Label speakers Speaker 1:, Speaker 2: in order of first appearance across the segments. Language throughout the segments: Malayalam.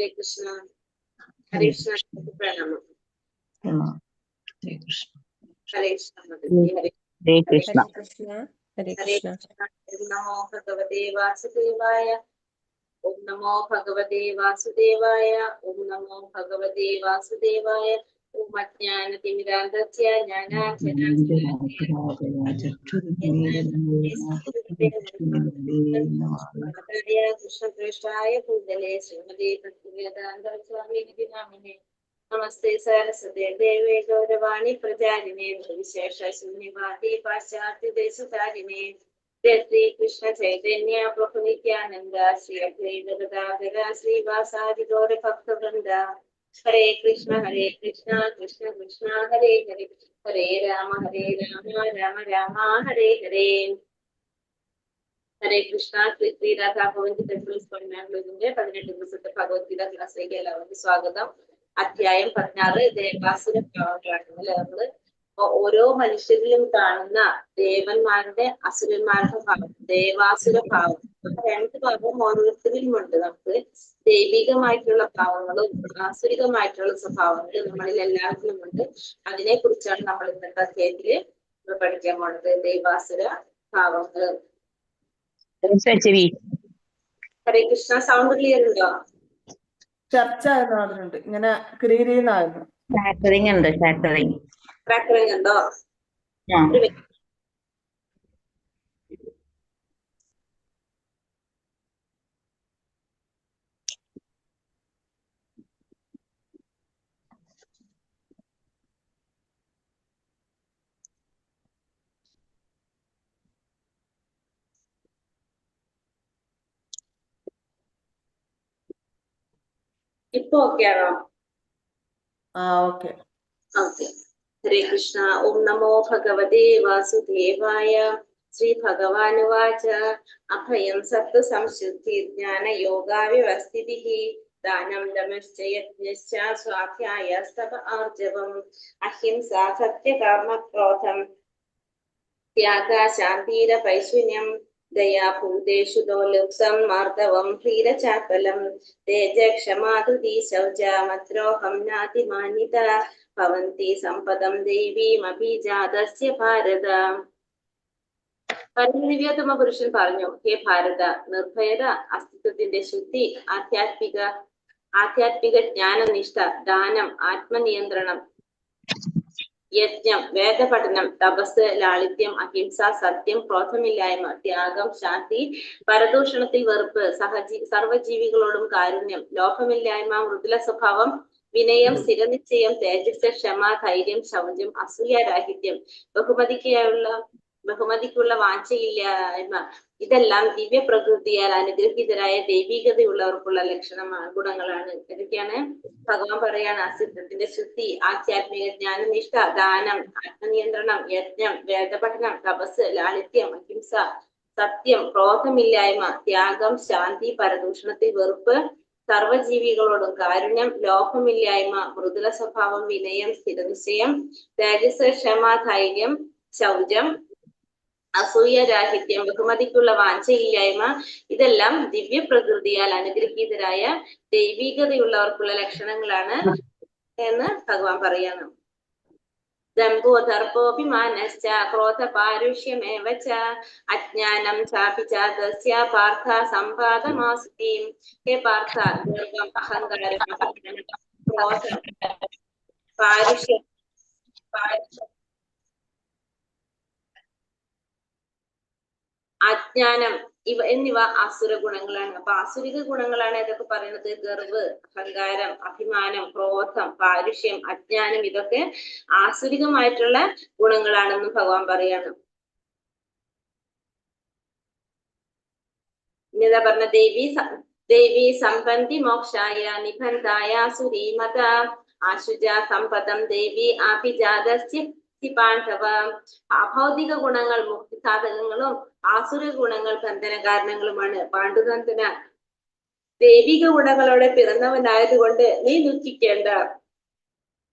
Speaker 1: Hare Krishna. Hare Krishna. Pranam.
Speaker 2: Hare Krishna.
Speaker 1: Hare Krishna.
Speaker 2: Hare Krishna.
Speaker 3: Hare Krishna. Hare
Speaker 1: Hare
Speaker 3: Krishna.
Speaker 1: Krishna. Namo Bhagavate Vasudevaya. Om Namo Bhagavate Vasudevaya. Om Namo Bhagavate Vasudevaya. Om Ajnanatimidandasya Jnananjana Krishna Krishnaya Bhutale Srimade Bhaktivedanta Swami Namine. Namaste Saraswate Deve Gauravani Prajarine Vishesha Sunivati Paschatya Desutagine. Shri Krishna Chaitanya Prabhu Nityananda Shri Advaita Gadadhara Shri Vasadi Gaura Bhakta-vrinda. Hare Krishna Krishna Krishna Hare Hare Hare Rama Rama Rama Hare Hare. Hare Krishna. Sri Radha Govinda Temple Mangalore 18 ദിവസത്തെ ഭഗവത്ഗീത ക്ലാസ്സിലേക്ക് എല്ലാവർക്കും സ്വാഗതം. അധ്യായം 16 ദേവാസുര ഭാവങ്ങളാണ്. ഓരോ മനുഷ്യരിലും കാണുന്ന ദേവന്മാരുടെ അസുരന്മാരുടെ ഭാവം, ദേവാസുര ഭാവം, രണ്ട് ഭാവം ഓരോരുത്തരിലും ഉണ്ട്. നമുക്ക് ദൈവികമായിട്ടുള്ള ഭാവങ്ങളും ആസുരികമായിട്ടുള്ള സ്വഭാവങ്ങളും നമ്മളിൽ എല്ലാവരിലും ഉണ്ട്. അതിനെ കുറിച്ചാണ് നമ്മൾ ഇന്നത്തെ അധ്യായത്തില് പഠിക്കാൻ പോണത്. ദേവാസുര ഭാവങ്ങൾ. ഹരേ കൃഷ്ണ. സൗണ്ട് ക്ലിയർ ഉണ്ടോ?
Speaker 4: ചർച്ച ആയിരുന്നു, ഇങ്ങനെ ക്രീരീന്നായിരുന്നു.
Speaker 1: ക്രാക്കറിംഗ് ഉണ്ടോ? ഇപ്പൊ ഓക്കെ ആണോ?
Speaker 4: ഓക്കെ.
Speaker 1: ഓക്കെ. ഹരേ കൃഷ്ണ. ഓം നമോ ഭഗവതേ വാസുദേവായ. ശ്രീ ഭഗവാനുവാച അഭയം സത്വ സംശുദ്ധി ജ്ഞാന യോഗാവിവസ്ഥിതിഃ ദാനം ദമശ്ച യജ്ഞശ്ച സ്വാധ്യായസ്തപ ആർജവം അഹിംസ സത്യകർമ്മ ക്രോധം ത്യാഗ ശാന്തിരപൈശൂന്യം ദയാ ഭൂതേഷു ദോലുപ്സം മാർദ്ദവം ധീരചാപലം തേജക്ഷമാധുതി ശൗചമദ്രോഹം നാതിമാനിത ഭവന്തി സമ്പദം ദൈവീമഭിജാതസ്യ ഭാരത. പരമദിവ്യോത്തമ പുരുഷൻ പറഞ്ഞു, ഹേ ഭാരത, നിർഭയത, അസ്തിത്വത്തിന്റെ ശുദ്ധി, ആധ്യാത്മിക ജ്ഞാനനിഷ്ഠ, ദാനം, ആത്മനിയന്ത്രണം, യജ്ഞം, വേദപഠനം, തപസ്, ലാളിത്യം, അഹിംസ, സത്യം, ക്രോധമില്ലായ്മ, ത്യാഗം, ശാന്തി, പരദൂഷണത്തിൽ വെറുപ്പ്, സർവജീവികളോടും കാരുണ്യം, ലോഭമില്ലായ്മ, മൃദുല സ്വഭാവം, വിനയം, സ്ഥിരനിശ്ചയം, തേജസ്, ക്ഷമ, ധൈര്യം, ശൗചം, അസൂയാരാഹിത്യം, ബഹുമതിക്കുള്ള വാഞ്ചയില്ലായ്മ, ഇതെല്ലാം ദിവ്യ പ്രകൃതിയാൽ അനുഗ്രഹീതരായ ദൈവികതയുള്ളവർക്കുള്ള ഗുണങ്ങളാണ്. ഇതൊക്കെയാണ് ഭഗവാൻ പറയാണ്. അസ്തിത്വത്തിന്റെ ശുദ്ധി, ആധ്യാത്മിക ജ്ഞാനനിഷ്ഠ, ദാനം, ആത്മനിയന്ത്രണം, യജ്ഞം, വേദപഠനം, തപസ്, ലാളിത്യം, അഹിംസ, സത്യം, ക്രോധമില്ലായ്മ, ത്യാഗം, ശാന്തി, പരദൂഷണത്തിൽ വെറുപ്പ്, സർവജീവികളോടും കാരുണ്യം, ലോഭമില്ലായ്മ, മൃദുല സ്വഭാവം, വിനയം, സ്ഥിരനിശ്ചയം, തേജസ്, ക്ഷമ, ധൈര്യം, ശൗചം, അസൂയരാഹിത്യം, ബഹുമതിക്കുള്ള വാഞ്ചയില്ലായ്മ, ഇതെല്ലാം ദിവ്യ പ്രകൃതിയാൽ അനുഗ്രഹീതരായ ദൈവികതയുള്ളവർക്കുള്ള ലക്ഷണങ്ങളാണ് എന്ന് ഭഗവാൻ പറയാണ്. ദമ്പോ ദർപ്പോഭിമാനശ്ച ക്രോധ പാരുഷ്യമേവ ച അജ്ഞാനം ചാപിചാതസ്യ പാർത്ഥ സമ്പാദമാസുതി. ഹേ പാർത്ഥ, ഗർവം, അഹങ്കാരം, ക്രോധം, പാരുഷ്യം, അജ്ഞാനം എന്നിവ ആസുര ഗുണങ്ങളാണ്. അപ്പൊ ആസുരിക ഗുണങ്ങളാണ് ഇതൊക്കെ പറയുന്നത്. ഗർവ്, അഹങ്കാരം, അഭിമാനം, ക്രോധം, പാരുഷ്യം, അജ്ഞാനം, ഇതൊക്കെ ആസുരികമായിട്ടുള്ള ഗുണങ്ങളാണെന്ന് ഭഗവാൻ പറയാണ്. ഇനിതാ പറഞ്ഞ ദേവി സമ്പന്തി മോക്ഷായ നിബന്ധായ സുരീമത ആശുജ സമ്പദം ദേവി ആഭിജാതസ്യ പാണ്ഡവ. അഭൗതിക ഗുണങ്ങൾ മുക്തിസാധകങ്ങളും ആസുര ഗുണങ്ങൾ ബന്ധന കാരണങ്ങളുമാണ്. പാണ്ഡുനന്ദന, ദൈവിക ഗുണങ്ങളോടെ പിറന്നവനായതുകൊണ്ട് നീ ദുഃഖിക്കേണ്ട.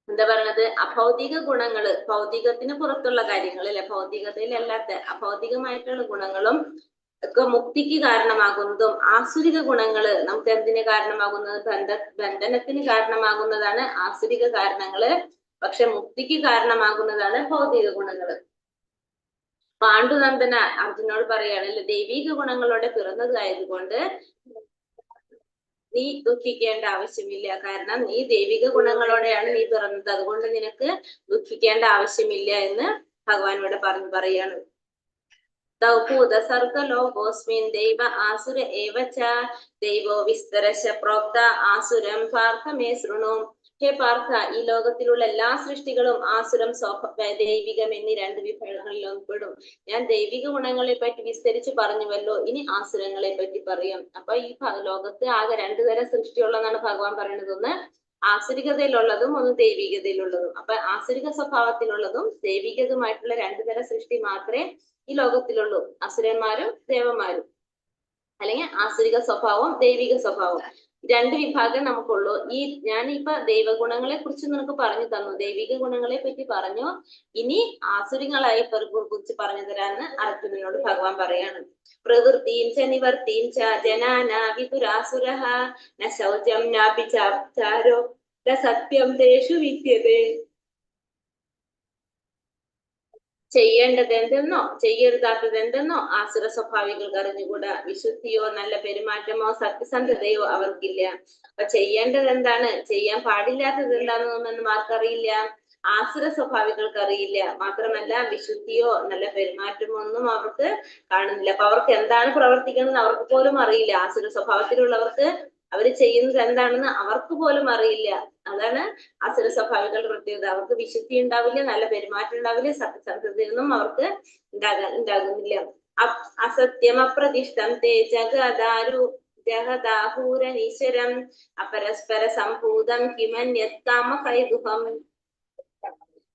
Speaker 1: എന്താ പറയണത്? അഭൗതിക ഗുണങ്ങള്, ഭൗതികത്തിന് പുറത്തുള്ള കാര്യങ്ങൾ അല്ലെ, ഭൗതികതയിലല്ലാത്ത അഭൗതികമായിട്ടുള്ള ഗുണങ്ങളും ഒക്കെ മുക്തിക്ക് കാരണമാകുന്നതും ആസുരിക ഗുണങ്ങള് നമുക്ക് എന്തിന് കാരണമാകുന്നത്? ബന്ധനത്തിന് കാരണമാകുന്നതാണ് ആസുരിക കാരണങ്ങള്. പക്ഷെ മുക്തിക്ക് കാരണമാകുന്നതാണ് ഭൗതിക ഗുണങ്ങള്. പാണ്ഡുനന്ദന അർജുനോട് പറയുകയാണല്ലോ, ദൈവിക ഗുണങ്ങളോടെ പിറന്നതായതുകൊണ്ട് നീ ദുഃഖിക്കേണ്ട ആവശ്യമില്ല. കാരണം നീ ദൈവിക ഗുണങ്ങളോടെയാണ് നീ പിറന്നത്, അതുകൊണ്ട് നിനക്ക് ദുഃഖിക്കേണ്ട ആവശ്യമില്ല എന്ന് ഭഗവാൻ ഇവിടെ പറയാണ്. സർഗലോകോസ്മിൻ ദൈവ ആസുര ഏവച ദൈവോ വിസ്തരശ പ്രോക്ത ആസുരം പാർത്ഥ മേ ശൃണു. ഹേ പാർത്ഥ, ഈ ലോകത്തിലുള്ള എല്ലാ സൃഷ്ടികളും ആസുരം ദൈവികം എന്നീ രണ്ട് വിഭാഗങ്ങളിലും പെടും. ഞാൻ ദൈവിക ഗുണങ്ങളെ പറ്റി വിസ്തരിച്ച് പറഞ്ഞുവല്ലോ, ഇനി ആസുരങ്ങളെ പറ്റി പറയാം. അപ്പൊ ഈ ലോകത്ത് ആകെ രണ്ടു തരം സൃഷ്ടിയുള്ളതാണ് ഭഗവാൻ പറയുന്നത്. ഒന്ന് ആസുരികതയിലുള്ളതും ഒന്ന് ദൈവികതയിലുള്ളതും. അപ്പൊ ആസുരിക സ്വഭാവത്തിലുള്ളതും ദൈവികതുമായിട്ടുള്ള രണ്ടു തരം സൃഷ്ടി മാത്രമേ ഈ ലോകത്തിലുള്ളൂ. അസുരന്മാരും ദേവന്മാരും, അല്ലെങ്കിൽ ആസുരിക സ്വഭാവം ദൈവിക സ്വഭാവം, രണ്ട് വിഭാഗം നമുക്കുള്ളൂ. ഞാനിപ്പോ ദൈവഗുണങ്ങളെ കുറിച്ച് നിനക്ക് പറഞ്ഞു തന്നു, ദൈവിക ഗുണങ്ങളെ പറ്റി പറഞ്ഞു, ഇനി ആസുരികളായി കുറിച്ച് പറഞ്ഞു തരാന്ന് അർജുനനോട് ഭഗവാൻ പറയാണ്. പ്രവൃത്തിയും ച നിവർത്തിയും ച ജനാനാ വിദുരാസുരഃ ന ശൗചം നാപി ചാരോ ന സത്യം തേഷു വിദ്യതേ. ചെയ്യേണ്ടത് എന്തെന്നോ ചെയ്യരുതാത്തത് എന്തെന്നോ ആസുര സ്വഭാവികൾക്ക് അറിഞ്ഞുകൂടാ. വിശുദ്ധിയോ നല്ല പെരുമാറ്റമോ സത്യസന്ധതയോ അവർക്കില്ല. അപ്പൊ ചെയ്യേണ്ടത് എന്താണ്, ചെയ്യാൻ പാടില്ലാത്തത് എന്താണെന്നൊന്നും ആർക്കറിയില്ല, ആസുര സ്വഭാവികൾക്ക് അറിയില്ല. മാത്രമല്ല വിശുദ്ധിയോ നല്ല പെരുമാറ്റമോ ഒന്നും അവർക്ക് കാണുന്നില്ല. അപ്പൊ അവർക്ക് എന്താണ് പ്രവർത്തിക്കുന്നത് അവർക്ക് പോലും അറിയില്ല. ആസുര സ്വഭാവത്തിലുള്ളവർക്ക് അവര് ചെയ്യുന്നത് എന്താണെന്ന് അവർക്ക് പോലും അറിയില്ല. അതാണ് അസുര സ്വഭാവികളുടെ പ്രത്യേകത. അവർക്ക് വിശുദ്ധി ഉണ്ടാവില്ല, നല്ല പെരുമാറ്റം ഉണ്ടാവില്ല, സത്യസന്ധതയൊന്നും അവർക്ക് ഉണ്ടാകുന്നില്ല. അസത്യം അപ്രതിഷ്ഠം തേ ജഗദാരു ജഗദാഹൂരനീശ്വരം അപരസ്പര സംഭൂതം കിമന്യത് കാമകൈതുകം.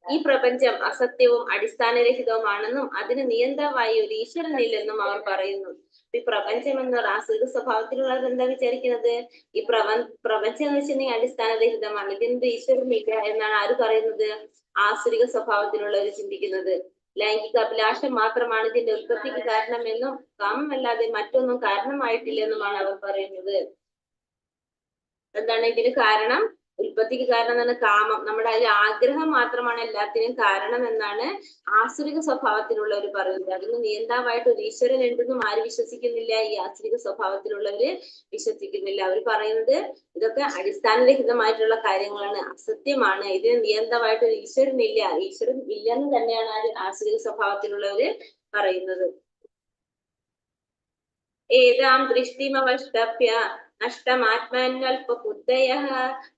Speaker 1: ഈ പ്രപഞ്ചം അസത്യവും അടിസ്ഥാനരഹിതവുമാണെന്നും അതിന് നിയന്ത്രണമായി ഒരു ഈശ്വരനില്ലെന്നും അവർ പറയുന്നു. ഈ പ്രപഞ്ചം എന്ന ആസുരിക സ്വഭാവത്തിലുള്ളത് എന്താ വിചാരിക്കുന്നത്, ഈ പ്രപഞ്ചം എന്ന് വെച്ചിട്ടുണ്ടെങ്കിൽ അടിസ്ഥാനരഹിതമാണ്, ഇതിന്റെ ഈശ്വരനില്ല എന്നാണ് ആര് പറയുന്നത്, ആസുരിക സ്വഭാവത്തിലുള്ളവർ ചിന്തിക്കുന്നത്. ലൈംഗിക അഭിലാഷം മാത്രമാണ് ഇതിന്റെ ഉൽപ്പത്തിക്ക് കാരണമെന്നും കാമമല്ലാതെ മറ്റൊന്നും കാരണമായിട്ടില്ലെന്നുമാണ് അവർ പറയുന്നത്. എന്താണ് ഇതിന് കാരണം, ഉൽപ്പത്തിക്ക് കാരണം എന്താണ്, കാമം, നമ്മുടെ അതിൽ ആഗ്രഹം മാത്രമാണ് എല്ലാത്തിനും കാരണം എന്നാണ് ആസുരിക സ്വഭാവത്തിലുള്ളവർ പറയുന്നത്. അതിന് നിയന്താവായിട്ട് ഒരു ഈശ്വരൻ ഉണ്ടെന്നും ആര് വിശ്വസിക്കുന്നില്ല, ഈ ആസുരിക സ്വഭാവത്തിലുള്ളവര് വിശ്വസിക്കുന്നില്ല. അവർ പറയുന്നത് ഇതൊക്കെ അടിസ്ഥാനരഹിതമായിട്ടുള്ള കാര്യങ്ങളാണ്, അസത്യമാണ്, ഇതിന് നിയന്തമായിട്ട് ഒരു ഈശ്വരൻ ഇല്ല, ഈശ്വരൻ ഇല്ലെന്ന് തന്നെയാണ് ആസുരിക സ്വഭാവത്തിലുള്ളവര് പറയുന്നത്. ഏതാം ദൃഷ്ടിമവഷ്ടപ്യ നഷ്ടമാത്മന്യൽപബുദ്ധയഃ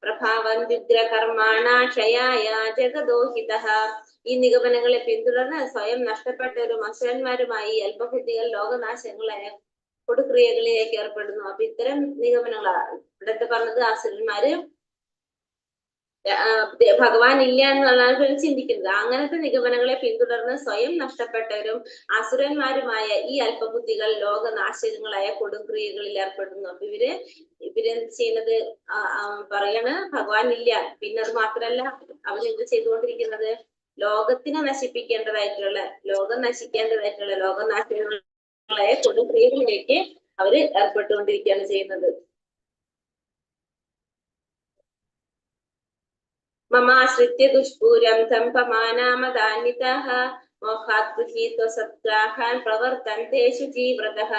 Speaker 1: പ്രഭാവം രുദ്രകർമാണ ക്ഷയായ ജഗദോഹിതഃ. ഈ നിഗമനങ്ങളെ പിന്തുടർന്ന് സ്വയം നഷ്ടപ്പെട്ടവരും അസുരന്മാരുമായി അല്പബുദ്ധികൾ ലോകനാശങ്ങളായ കൊടുക്രിയകളിലേക്ക് ഏർപ്പെടുന്നു. അപ്പൊ ഇത്തരം നിഗമനങ്ങളാണ് ഇവിടത്തെ പറഞ്ഞത്. അസുരന്മാര് ഭഗവാൻ ഇല്ല എന്നുള്ളതാണ് ചിന്തിക്കുന്നത്. അങ്ങനത്തെ നിഗമനങ്ങളെ പിന്തുടർന്ന് സ്വയം നഷ്ടപ്പെട്ടവരും അസുരന്മാരുമായ ഈ അല്പബുദ്ധികൾ ലോകനാശകങ്ങളായ കൊടുക്രിയകളിൽ ഏർപ്പെടുന്നു. അപ്പൊ ഇവരെന്ത് ചെയ്യുന്നത്, പറയാണ് ഭഗവാൻ ഇല്ല. പിന്നെ അത് മാത്രല്ല, അവരെന്ത് ചെയ്തുകൊണ്ടിരിക്കുന്നത്, ലോകത്തിനെ നശിപ്പിക്കേണ്ടതായിട്ടുള്ള, ലോകം നശിക്കേണ്ടതായിട്ടുള്ള ലോകനാശകങ്ങളായ കൊടുക്രിയകളിലേക്ക് അവര് ഏർപ്പെട്ടുകൊണ്ടിരിക്കുകയാണ് ചെയ്യുന്നത്. മമാശ്രിത്യ ദുഷ്പൂരം സംപമാനാമദാന്വിതഃ മോഹാത് ഗൃഹീത്വ സത്രാഹാൻ പ്രവർത്തന്തേഷു ജീവ്രതഃ.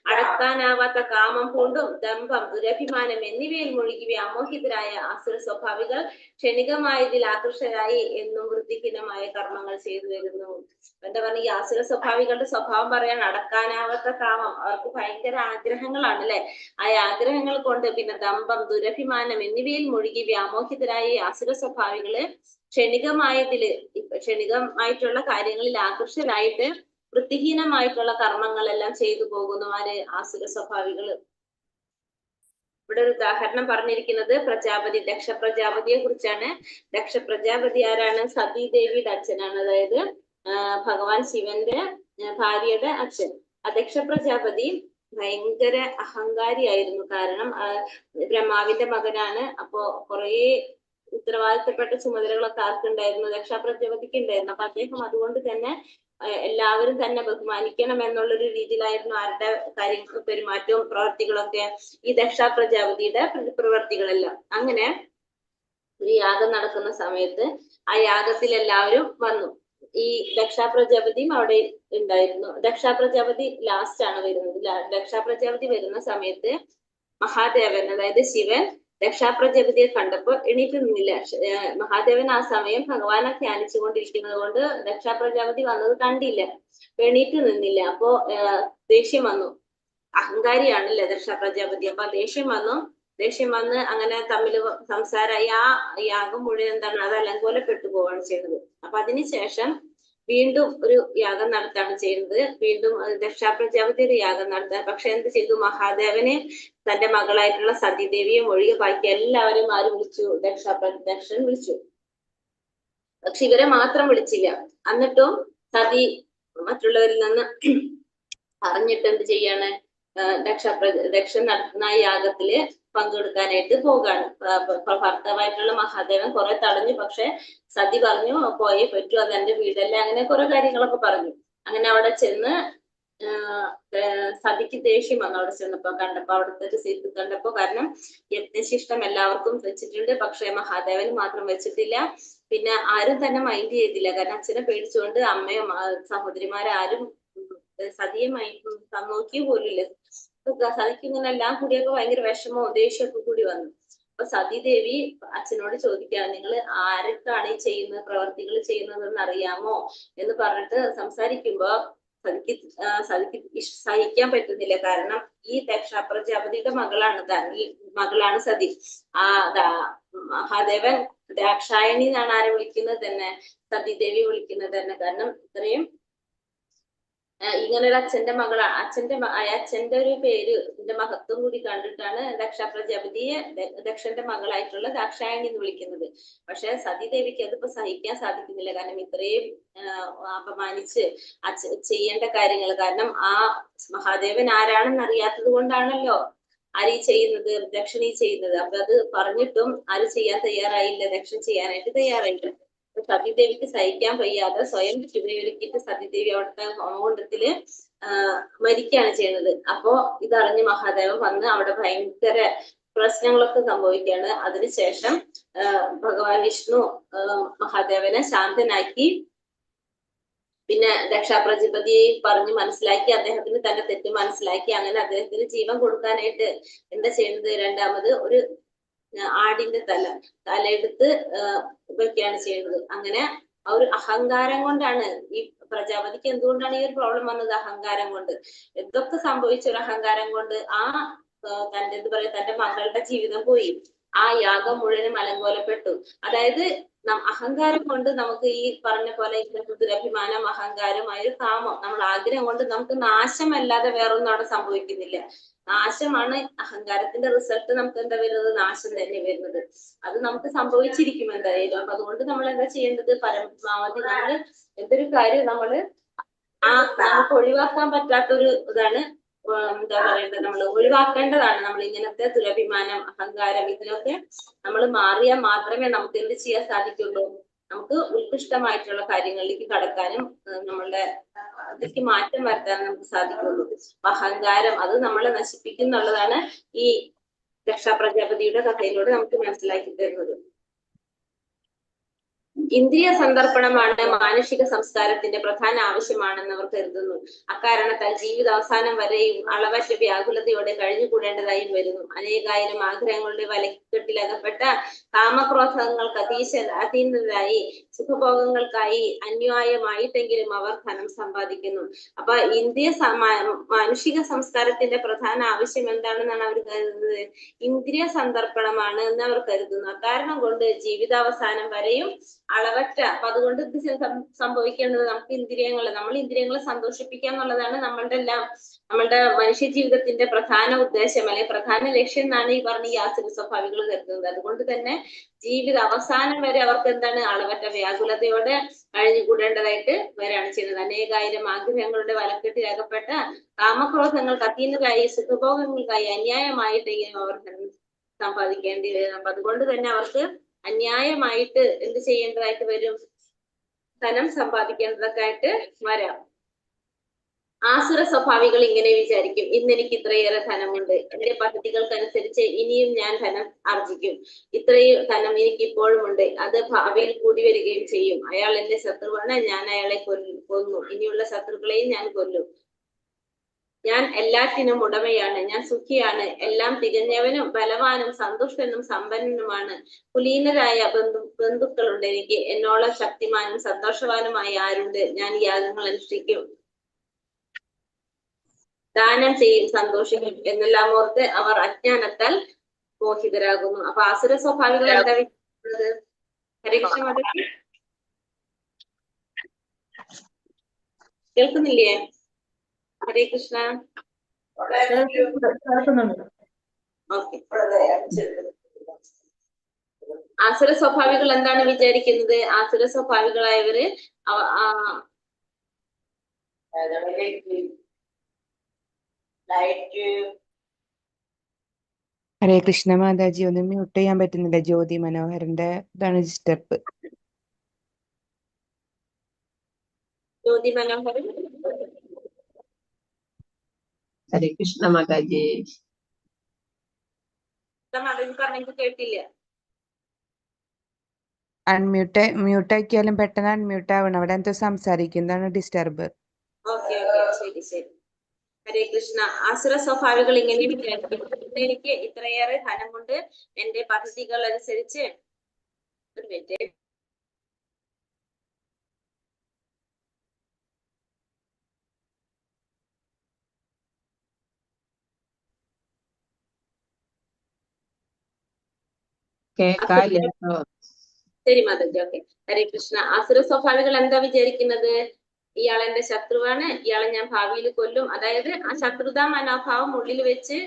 Speaker 1: അടക്കാനാവാത്ത കാമം പൂണ്ടും ദമ്പം ദുരഭിമാനം എന്നിവയിൽ മുഴുകി വ്യാമോഹിതരായ അസുര സ്വഭാവികൾ ക്ഷണികമായതിൽ ആകർഷകരായി എന്നും വൃത്തിഹീനമായ കർമ്മങ്ങൾ ചെയ്തു വരുന്നു. എന്താ പറഞ്ഞ, ഈ അസുര സ്വഭാവികളുടെ സ്വഭാവം പറയാൻ അടക്കാനാവാത്ത കാമം, അവർക്ക് ഭയങ്കര ആഗ്രഹങ്ങളാണ് അല്ലെ. ആ ആഗ്രഹങ്ങൾ കൊണ്ട് പിന്നെ ദമ്പം ദുരഭിമാനം എന്നിവയിൽ മുഴുകി വ്യാമോഹിതരായ അസുര സ്വഭാവികള് ക്ഷണികമായിട്ടുള്ള കാര്യങ്ങളിൽ ആകർഷകരായിട്ട് വൃത്തിഹീനമായിട്ടുള്ള കർമ്മങ്ങളെല്ലാം ചെയ്തു പോകുന്നു ആര്, ആസുര സ്വഭാവികള്. ഇവിടെ ഒരു ഉദാഹരണം പറഞ്ഞിരിക്കുന്നത് പ്രജാപതി, ദക്ഷ പ്രജാപതിയെ കുറിച്ചാണ്. ദക്ഷ പ്രജാപതി ആരാണ്, സതീദേവിയുടെ അച്ഛനാണ്, അതായത് ഭഗവാൻ ശിവന്റെ ഭാര്യയുടെ അച്ഛൻ. ദക്ഷ പ്രജാപതി ഭയങ്കര അഹങ്കാരിയായിരുന്നു. കാരണം ബ്രഹ്മാവിന്റെ മകനാണ്. അപ്പോ കുറെ ഉത്തരവാദിത്തപ്പെട്ട ചുമതലകളൊക്കെ ആർക്കുണ്ടായിരുന്നു, ദക്ഷ പ്രജാപതിക്ക് ഉണ്ടായിരുന്നു. അപ്പൊ അദ്ദേഹം അതുകൊണ്ട് തന്നെ എല്ലാവരും തന്നെ ബഹുമാനിക്കണം എന്നുള്ളൊരു രീതിയിലായിരുന്നു ആരുടെ കാര്യങ്ങൾ പെരുമാറ്റവും പ്രവർത്തികളൊക്കെ ഈ ദക്ഷ പ്രജാപതിയുടെ പ്രവർത്തികളെല്ലാം. അങ്ങനെ ഒരു യാഗം നടക്കുന്ന സമയത്ത് ആ യാഗത്തിൽ എല്ലാവരും വന്നു. ഈ ദക്ഷ പ്രജാപതിയും അവിടെ ഉണ്ടായിരുന്നു. ദക്ഷ പ്രജാപതി ലാസ്റ്റ് ആണ് വരുന്നത്. ദക്ഷ പ്രജാപതി വരുന്ന സമയത്ത് മഹാദേവൻ, അതായത് ശിവൻ ദക്ഷ പ്രജാപതിയെ കണ്ടപ്പോ എണീറ്റ് നിന്നില്ല. മഹാദേവൻ ആ സമയം ഭഗവാനെ ധ്യാനിച്ചു കൊണ്ടിരിക്കുന്നത് കൊണ്ട് ദക്ഷ പ്രജാപതി വന്നത് കണ്ടില്ല, എണീറ്റ് നിന്നില്ല. അപ്പോ ദേഷ്യം വന്നു. അഹങ്കാരിയാണല്ലേ ദക്ഷ പ്രജാപതി. അപ്പൊ ദേഷ്യം വന്ന് അങ്ങനെ തമ്മിൽ സംസാരമായി. ആ യാഗം മുഴുവൻ എന്താണ്, അത് അലങ്കോലപ്പെട്ടു പോവാണ് ചെയ്യുന്നത്. അപ്പൊ അതിനുശേഷം വീണ്ടും ഒരു യാഗം നടത്താണ് ചെയ്യുന്നത്. വീണ്ടും ദക്ഷ പ്രജാപതി ഒരു യാഗം നടത്താൻ, പക്ഷെ എന്ത് ചെയ്തു, മഹാദേവനെ തന്റെ മകളായിട്ടുള്ള സതീദേവിയും ഒഴികെ ബാക്കി എല്ലാവരും ആര് വിളിച്ചു, ദക്ഷൻ വിളിച്ചു. പക്ഷെ ഇവരെ മാത്രം വിളിച്ചില്ല. എന്നിട്ടും സതി മറ്റുള്ളവരിൽ നിന്ന് അറിഞ്ഞിട്ട് എന്ത് ചെയ്യാണ്, ദക്ഷൻ നടത്തുന്ന ആ യാഗത്തില് പങ്കെടുക്കാനായിട്ട് പോകാണ്. ഭർത്താവായിട്ടുള്ള മഹാദേവൻ കുറെ തടഞ്ഞു. പക്ഷെ സതി പറഞ്ഞു പോയേ പറ്റൂ, അതെന്റെ വീടല്ലേ, അങ്ങനെ കുറെ കാര്യങ്ങളൊക്കെ പറഞ്ഞു. അങ്ങനെ അവിടെ ചെന്ന് സതിക്ക് ദേഷ്യം വന്നു. അവിടെ ചെന്നപ്പോ അവിടുത്തെ ഒരു സീറ്റ് കണ്ടപ്പോ, കാരണം യജ്ഞശിഷ്ടം എല്ലാവർക്കും വെച്ചിട്ടുണ്ട്, പക്ഷെ മഹാദേവന് മാത്രം വെച്ചിട്ടില്ല. പിന്നെ ആരും തന്നെ മൈൻഡ് ചെയ്തില്ല, കാരണം അച്ഛനെ പേടിച്ചുകൊണ്ട് അമ്മയും സഹോദരിമാരും സതിയെ നോക്കിയ പോലില്ല. സതിക്ക് ഇങ്ങനെ എല്ലാം കൂടിയൊക്കെ ഭയങ്കര വിഷമവും ദേഷ്യമൊക്കെ കൂടി വന്നു. അപ്പൊ സതീദേവി അച്ഛനോട് ചോദിക്കുകയാണ്, നിങ്ങൾ ആരൊക്കെയാണ് ഈ ചെയ്യുന്ന പ്രവർത്തികൾ ചെയ്യുന്നതെന്ന് അറിയാമോ എന്ന് പറഞ്ഞിട്ട് സംസാരിക്കുമ്പോ സതിക്ക് സഹിക്കാൻ പറ്റുന്നില്ല. കാരണം ഈ ദക്ഷ പ്രജാപതിയുടെ മകളാണ് സതി. മഹാദേവൻ ദാക്ഷായണി എന്നാണ് ആരെ വിളിക്കുന്നത് തന്നെ, സതീദേവി വിളിക്കുന്നത് തന്നെ. കാരണം ഇത്രയും ഇങ്ങനെ ഒരു അച്ഛന്റെ മകളാണ്. അച്ഛന്റെ ഒരു പേര്, ഇതിന്റെ മഹത്വം കൂടി കണ്ടിട്ടാണ് ദക്ഷ പ്രജാപതിയെ ദക്ഷന്റെ മകളായിട്ടുള്ള ദാക്ഷായണി എന്ന് വിളിക്കുന്നത്. പക്ഷെ സതീദേവിക്ക് അതിപ്പോ സഹിക്കാൻ സാധിക്കുന്നില്ല. കാരണം ഇത്രയും അപമാനിച്ച് ചെയ്യേണ്ട കാര്യങ്ങൾ, കാരണം ആ മഹാദേവൻ ആരാണെന്ന് അറിയാത്തത് കൊണ്ടാണല്ലോ ആര് ചെയ്യുന്നത്, ദക്ഷണി ചെയ്യുന്നത്. അപ്പൊ അത് പറഞ്ഞിട്ടും ആര് ചെയ്യാൻ തയ്യാറായില്ല, ദക്ഷൻ ചെയ്യാനായിട്ട് തയ്യാറായില്ല. സതീദേവിക്ക് സഹിക്കാൻ വയ്യാതെ സ്വയം ചുവയൊരുക്കിയിട്ട് സതീദേവി അവിടുത്തെ ഹോമകുണ്ടത്തില് മരിക്കുകയാണ് ചെയ്യുന്നത്. അപ്പോ ഇതറിഞ്ഞ് മഹാദേവൻ വന്ന് അവിടെ ഭയങ്കര പ്രശ്നങ്ങളൊക്കെ സംഭവിക്കുകയാണ്. അതിനുശേഷം ഭഗവാൻ വിഷ്ണു മഹാദേവനെ ശാന്തനാക്കി. പിന്നെ ദക്ഷ പ്രജാപതിയെ പറഞ്ഞ് മനസ്സിലാക്കി, അദ്ദേഹത്തിന് തന്റെ തെറ്റ് മനസ്സിലാക്കി. അങ്ങനെ അദ്ദേഹത്തിന് ജീവൻ കൊടുക്കാനായിട്ട് എന്താ ചെയ്യുന്നത്, രണ്ടാമത് ഒരു ആടിന്റെ തലയെടുത്ത് വെക്കുകയാണ് ചെയ്യുന്നത്. അങ്ങനെ ആ ഒരു അഹങ്കാരം കൊണ്ടാണ് ഈ പ്രജാപതിക്ക് എന്തുകൊണ്ടാണ് ഈ ഒരു പ്രോബ്ലം വന്നത്, അഹങ്കാരം കൊണ്ട്. എന്തൊക്കെ സംഭവിച്ച ഒരു അഹങ്കാരം കൊണ്ട് തന്റെ മകളുടെ ജീവിതം പോയി. ആ യാഗം മുഴുവനും അലങ്കോലപ്പെട്ടു. അതായത് അഹങ്കാരം കൊണ്ട് നമുക്ക് ഈ പറഞ്ഞ പോലെ ദുരഭിമാനം, അഹങ്കാരമായ ഒരു കാമം, നമ്മൾ ആഗ്രഹം കൊണ്ട് നമുക്ക് നാശമല്ലാതെ വേറൊന്നും അവിടെ സംഭവിക്കുന്നില്ല. നാശമാണ് അഹങ്കാരത്തിന്റെ റിസൾട്ട്. നമുക്ക് എന്താ വരുന്നത്, നാശം തന്നെ വരുന്നത്. അത് നമുക്ക് സംഭവിച്ചിരിക്കും എന്തായാലും. അപ്പൊ അതുകൊണ്ട് നമ്മൾ എന്താ ചെയ്യേണ്ടത്, പരമാവധി നമ്മൾ എന്തൊരു കാര്യം നമുക്ക് ഒഴിവാക്കാൻ പറ്റാത്തൊരു ഇതാണ്, എന്താ പറയേണ്ടത്, നമ്മൾ ഒഴിവാക്കേണ്ടതാണ്. നമ്മൾ ഇങ്ങനത്തെ ദുരഭിമാനം, അഹങ്കാരം, ഇതിനൊക്കെ നമ്മൾ മാറിയാൽ മാത്രമേ നമുക്ക് എന്ത് ചെയ്യാൻ സാധിക്കുള്ളൂ, നമുക്ക് ഉത്കൃഷ്ടമായിട്ടുള്ള കാര്യങ്ങളിലേക്ക് കടക്കാനും നമ്മളുടെ അതിലേക്ക് മാറ്റം വരുത്താനും നമുക്ക് സാധിക്കുള്ളൂ. അഹങ്കാരം അത് നമ്മളെ നശിപ്പിക്കുന്നുള്ളതാണ് ഈ ദക്ഷ പ്രജാപതിയുടെ കഥയിലൂടെ നമുക്ക് മനസ്സിലാക്കി തരുന്നത്. ഇന്ദ്രിയ സന്ദർപ്പണമാണ് മാനുഷിക സംസ്കാരത്തിന്റെ പ്രധാന ആവശ്യമാണെന്ന് അവർ കരുതുന്നു. അക്കാരണത്താൽ ജീവിതാവസാനം വരെയും അളവറ്റ വ്യാകുലതയോടെ കഴിഞ്ഞുകൂടേണ്ടതായും വരുന്നു. അനേകായിരം ആഗ്രഹങ്ങളുടെ വലക്കെട്ടിലകപ്പെട്ട കാമക്രോധങ്ങൾക്ക് അതീതരായി സുഖഭോഗങ്ങൾക്കായി അന്യായമായിട്ടെങ്കിലും അവർ ധനം സമ്പാദിക്കുന്നു. അപ്പൊ മാനുഷിക സംസ്കാരത്തിന്റെ പ്രധാന ആവശ്യം എന്താണെന്നാണ് അവർ കരുതുന്നത്, ഇന്ദ്രിയ സന്ദർപ്പണമാണ് എന്ന് അവർ കരുതുന്നു. അക്കാരണം കൊണ്ട് ജീവിതാവസാനം വരെയും അളവറ്റ, അപ്പൊ അതുകൊണ്ട് ഇത് സംഭവിക്കേണ്ടത് നമ്മൾ ഇന്ദ്രിയങ്ങളെ സന്തോഷിപ്പിക്കുക എന്നുള്ളതാണ് നമ്മളുടെ മനുഷ്യ ജീവിതത്തിന്റെ പ്രധാന ഉദ്ദേശം, അല്ലെങ്കിൽ പ്രധാന ലക്ഷ്യം എന്നാണ് ഈ പറഞ്ഞ ഈ ആസുര സ്വഭാവികൾ കരുതുന്നത്. അതുകൊണ്ട് തന്നെ ജീവിത അവസാനം വരെ അവർക്ക് എന്താണ്, അളവറ്റ വ്യാകുലതയോടെ കഴിഞ്ഞുകൂടേണ്ടതായിട്ട് വരികയാണ് ചെയ്യുന്നത്. അനേകായിരം ആഗ്രഹങ്ങളുടെ വലക്കെട്ടിലകപ്പെട്ട കാമക്രോധങ്ങൾക്ക് അതീതരായി സുഖഭോഗങ്ങൾക്കായി അന്യായമായിട്ടെങ്കിലും അവർ സമ്പാദിക്കേണ്ടി വരും. അപ്പൊ അതുകൊണ്ട് തന്നെ അവർക്ക് അന്യായമായിട്ട് എന്ത് ചെയ്യേണ്ടതായിട്ട് വരും, ധനം സമ്പാദിക്കേണ്ടതൊക്കെ ആയിട്ട് വരാം. ആസുര സ്വഭാവികൾ ഇങ്ങനെ വിചാരിക്കും, ഇന്ന് എനിക്ക് ഇത്രയേറെ ധനമുണ്ട്, എന്റെ പദ്ധതികൾക്കനുസരിച്ച് ഇനിയും ഞാൻ ധനം ആർജിക്കും, ഇത്രയും ധനം എനിക്ക് ഇപ്പോഴും ഉണ്ട്, അത് ഭാവിയിൽ കൂടി വരികയും ചെയ്യും. അയാൾ എന്റെ ശത്രുവാണ്, ഞാൻ അയാളെ കൊന്നു, ഇനിയുള്ള ശത്രുക്കളെയും ഞാൻ കൊല്ലും. ഞാൻ എല്ലാറ്റിനും ഉടമയാണ്, ഞാൻ സുഖിയാണ്, എല്ലാം തികഞ്ഞവനും ബലവാനും സന്തുഷ്ടനും സമ്പന്നനുമാണ്. കുലീനരായ ബന്ധുക്കളുണ്ട് എനിക്ക്, എന്നോളം ശക്തിമാനും സന്തോഷവാനുമായ ആരുണ്ട്? ഞാൻ യാഗങ്ങൾ അനുഷ്ഠിക്കും, ദാനം ചെയ്യും, സന്തോഷിക്കും എന്നെല്ലാം ഓർത്ത് അവർ അജ്ഞാനത്താൽ മോഹിതരാകുന്നു. അപ്പൊ ആസുര സ്വഭാവികൾ എന്താ വിചാരിക്കുന്നത്? ഹരികൃഷ്ണ മതത്തിൽ കേൾക്കുന്നില്ലേ? ഹരേ കൃഷ്ണ. ഓക്കെ. ആസുര സ്വഭാവികൾ എന്താണ് വിചാരിക്കുന്നത്? ആസുര സ്വഭാവികളായവര്
Speaker 3: ഹരേ കൃഷ്ണ മാതാജി, ഒന്ന് മ്യൂട്ട് ചെയ്യാൻ പറ്റുന്നില്ല. ജ്യോതി മനോഹരന്റെ ഇതാണ് ഡിസ്റ്റർബ്.
Speaker 1: ജ്യോതി മനോഹരൻ.
Speaker 2: ഹരേ കൃഷ്ണ മാതാജി.
Speaker 1: പറഞ്ഞെങ്കിൽ കേട്ടില്ല.
Speaker 3: മ്യൂട്ട് ആക്കിയാലും പെട്ടെന്ന് അൺമ്യൂട്ട് ആവണം. അവിടെ എന്തോ സംസാരിക്കുന്നതാണ് ഡിസ്റ്റർബ്.
Speaker 1: ഓക്കെ ഓക്കെ, ശരി ശരി. ഹരേ കൃഷ്ണ. ആസുര സ്വഭാവികൾ ഇങ്ങനെ വിചാരിക്കും, എനിക്ക് ഇത്രയേറെ ധനമുണ്ട്, എന്റെ പദ്ധതികൾ അനുസരിച്ച്. ഒരു മിനിറ്റ്. ശരി മാതാജി, ഓക്കെ. ഹരേ കൃഷ്ണ. ആസുര സ്വഭാവികൾ എന്താ വിചാരിക്കുന്നത്? ഇയാൾ എന്റെ ശത്രുവാണ്, ഇയാളെ ഞാൻ ഭാവിയിൽ കൊല്ലും. അതായത് ആ ശത്രുതാ മനോഭാവം ഉള്ളിൽ വെച്ച്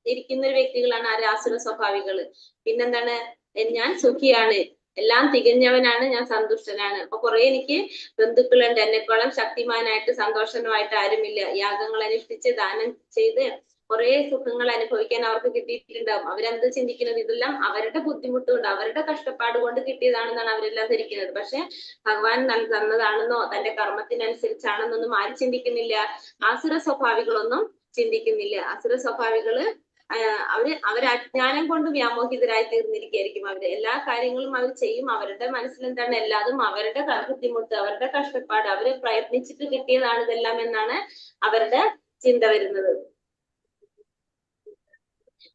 Speaker 1: ഇരിക്കുന്ന വ്യക്തികളാണ് ആ ആസുര സ്വഭാവികള്. പിന്നെന്താണ്? ഞാൻ സുഖിയാണ്, എല്ലാം തികഞ്ഞവനാണ്, ഞാൻ സന്തുഷ്ടനാണ്. അപ്പൊ കുറെ എനിക്ക് ബന്ധുക്കളുണ്ട്, എന്നെക്കോളം ശക്തിമാനായിട്ട് സന്തോഷമായിട്ട് ആരുമില്ല. യാഗങ്ങൾ അനുഷ്ഠിച്ച് ദാനം ചെയ്ത് കുറെ സുഖങ്ങൾ അനുഭവിക്കാൻ അവർക്ക് കിട്ടിയിട്ടുണ്ടാവും. അവരെന്ത് ചിന്തിക്കുന്നത്? ഇതെല്ലാം അവരുടെ ബുദ്ധിമുട്ട് കൊണ്ട്, അവരുടെ കഷ്ടപ്പാട് കൊണ്ട് കിട്ടിയതാണെന്നാണ് അവരെല്ലാം ധരിക്കുന്നത്. പക്ഷെ ഭഗവാൻ തന്നതാണെന്നോ തന്റെ കർമ്മത്തിനനുസരിച്ചാണെന്നൊന്നും ആരും ചിന്തിക്കുന്നില്ല. ആസുര സ്വഭാവികളൊന്നും ചിന്തിക്കുന്നില്ല. ആസുര സ്വഭാവികള് അവര് അജ്ഞാനം കൊണ്ട് വ്യാമോഹിതരായി തീർന്നിരിക്കുകയായിരിക്കും. അവര് എല്ലാ കാര്യങ്ങളും അവർ ചെയ്യും. അവരുടെ മനസ്സിൽ എന്താണ്? എല്ലാതും അവരുടെ ബുദ്ധിമുട്ട്, അവരുടെ കഷ്ടപ്പാട്, അവര് പ്രയത്നിച്ചിട്ട് കിട്ടിയതാണ് ഇതെല്ലാം എന്നാണ് അവരുടെ ചിന്ത വരുന്നത്.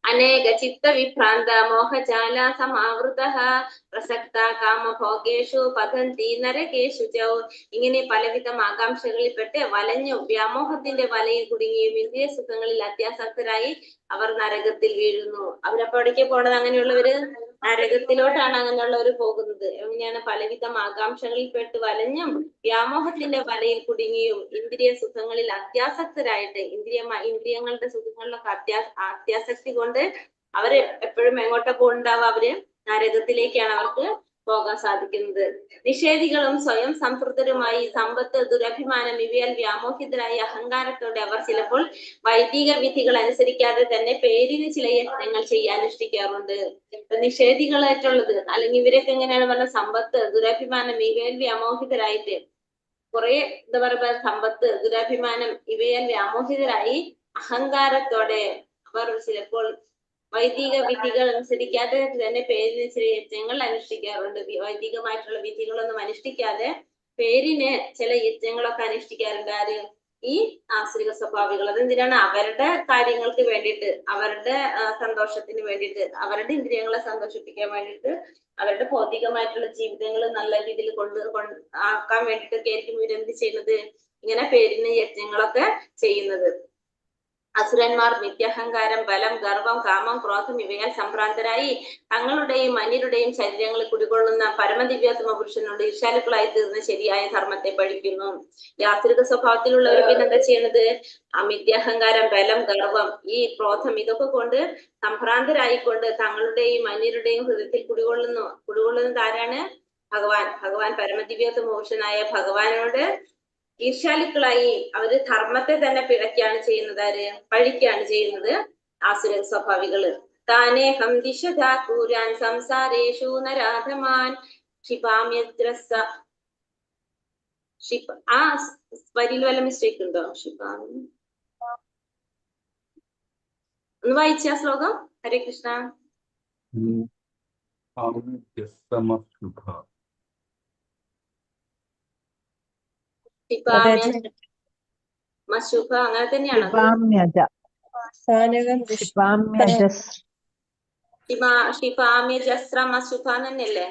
Speaker 1: അനേക ചിത്ത വിഭ്രാന്ത മോഹജാല സമാവൃത പ്രസക്ത കാമഭോഗേഷു പതന്തി നരകേഷു ച. ഇങ്ങനെ പലവിധം ആകാംക്ഷകളിൽപ്പെട്ട് വലഞ്ഞു വ്യാമോഹത്തിന്റെ വലയിൽ കുടുങ്ങിയും ഇന്ദ്രിയ സുഖങ്ങളിൽ അത്യാസക്തരായി അവർ നരകത്തിൽ വീഴുന്നു. അവരപ്പോ എവിടേക്ക് പോണത്? അങ്ങനെയുള്ളവര് നരകത്തിലോട്ടാണ് അങ്ങനെയുള്ളവർ പോകുന്നത്. എങ്ങനെയാണ്? പലവിധം ആകാംക്ഷകളിൽപ്പെട്ട് വലഞ്ഞും വ്യാമോഹത്തിന്റെ വലയിൽ കുടുങ്ങിയും ഇന്ദ്രിയ സുഖങ്ങളിൽ അത്യാസക്തരായിട്ട്, ഇന്ദ്രിയങ്ങളുടെ സുഖങ്ങളിലൊക്കെ അത്യാസക്തി കൊണ്ട് അവര് എപ്പോഴും എങ്ങോട്ടാ പോകുന്നുണ്ടാവുക? അവര് നരകത്തിലേക്കാണ് അവർക്ക് പോകാൻ സാധിക്കുന്നത്. നിഷേധികളും സ്വയം സംതൃപ്തരുമായി സമ്പത്ത്, ദുരഭിമാനം ഇവയാൽ വ്യാമോഹിതരായി അഹങ്കാരത്തോടെ അവർ ചിലപ്പോൾ വൈദിക വിധികൾ അനുസരിക്കാതെ തന്നെ പേരിന് ചില യത്നങ്ങൾ ചെയ്യാനുഷ്ഠിക്കാറുണ്ട്. നിഷേധികളായിട്ടുള്ളത്, അല്ലെങ്കിൽ ഇവരൊക്കെ എങ്ങനെയാണ് പറഞ്ഞ, സമ്പത്ത്, ദുരഭിമാനം ഇവയാൽ വ്യാമോഹിതരായിട്ട് കുറെ എന്താ പറയുക, സമ്പത്ത്, ദുരഭിമാനം ഇവയാൽ വ്യാമോഹിതരായി അഹങ്കാരത്തോടെ അവർ ചിലപ്പോൾ വൈദിക വിധികൾ അനുസരിക്കാതെ തന്നെ പേരിന് ചില യജ്ഞങ്ങൾ അനുഷ്ഠിക്കാറുണ്ട്. വൈദികമായിട്ടുള്ള വിധികളൊന്നും അനുഷ്ഠിക്കാതെ പേരിന് ചില യജ്ഞങ്ങളൊക്കെ അനുഷ്ഠിക്കാറുണ്ട്. ആര്? ഈ ആസുരിക സ്വഭാവികൾ. അതെന്തിനാണ്? അവരുടെ കാര്യങ്ങൾക്ക് വേണ്ടിയിട്ട്, അവരുടെ സന്തോഷത്തിന് വേണ്ടിയിട്ട്, അവരുടെ ഇന്ദ്രിയങ്ങളെ സന്തോഷിപ്പിക്കാൻ വേണ്ടിയിട്ട്, അവരുടെ ഭൗതികമായിട്ടുള്ള ജീവിതങ്ങൾ നല്ല രീതിയിൽ ആക്കാൻ വേണ്ടിയിട്ടൊക്കെ ആയിരിക്കും ഇവരെന്ത് ചെയ്യുന്നത്? ഇങ്ങനെ പേരിന് യജ്ഞങ്ങളൊക്കെ ചെയ്യുന്നത്. അസുരന്മാർ നിത്യഹങ്കാരം, ബലം, ഗർവം, കാമം, ക്രോധം ഇവയാൽ സംഭ്രാന്തരായി തങ്ങളുടെയും അന്യരുടെയും ശരീരങ്ങളിൽ കുടികൊള്ളുന്ന പരമദിവ്യോത്തമ പുരുഷനോട് ഈർഷ്യാലുക്കളായി തീർന്ന് ശരിയായ ധർമ്മത്തെ പഠിക്കുന്നു. ഈ ആസുരിക സ്വഭാവത്തിലുള്ളവർ പിന്നെ എന്താ ചെയ്യുന്നത്? മിഥ്യാഹങ്കാരം, ബലം, ഗർവം, ഈ ക്രോധം ഇതൊക്കെ കൊണ്ട് സംഭ്രാന്തരായിക്കൊണ്ട് തങ്ങളുടെയും അന്യരുടെയും ഹൃദയത്തിൽ കുടികൊള്ളുന്നത് ആരാണ്? ഭഗവാൻ പരമദിവ്യോത്തമ പുരുഷനായ ഭഗവാനോട് ഈർഷ്യാലുക്കളായി അവര് ധർമ്മത്തെ തന്നെ പിഴയ്ക്കാണ് ചെയ്യുന്നത്. ആര്? പഴിക്കാണ് ചെയ്യുന്നത് ആസുര സ്വഭാവികള്. താനേഹം ദിശൂരാൻ സംസാരേഷു നരാധമാൻ ക്ഷിപാമ്യദ്രസ്സ ആ വരിയിൽ വല്ല മിസ്റ്റേക്ക് ഉണ്ടോ? ഒന്ന് വായിച്ച ശ്ലോകം. ഹരേ കൃഷ്ണ. മശുഭ അങ്ങനെ തന്നെയാണോ? ഷിപാമ്യജസ്ര മശുഭ തന്നെയല്ലേ?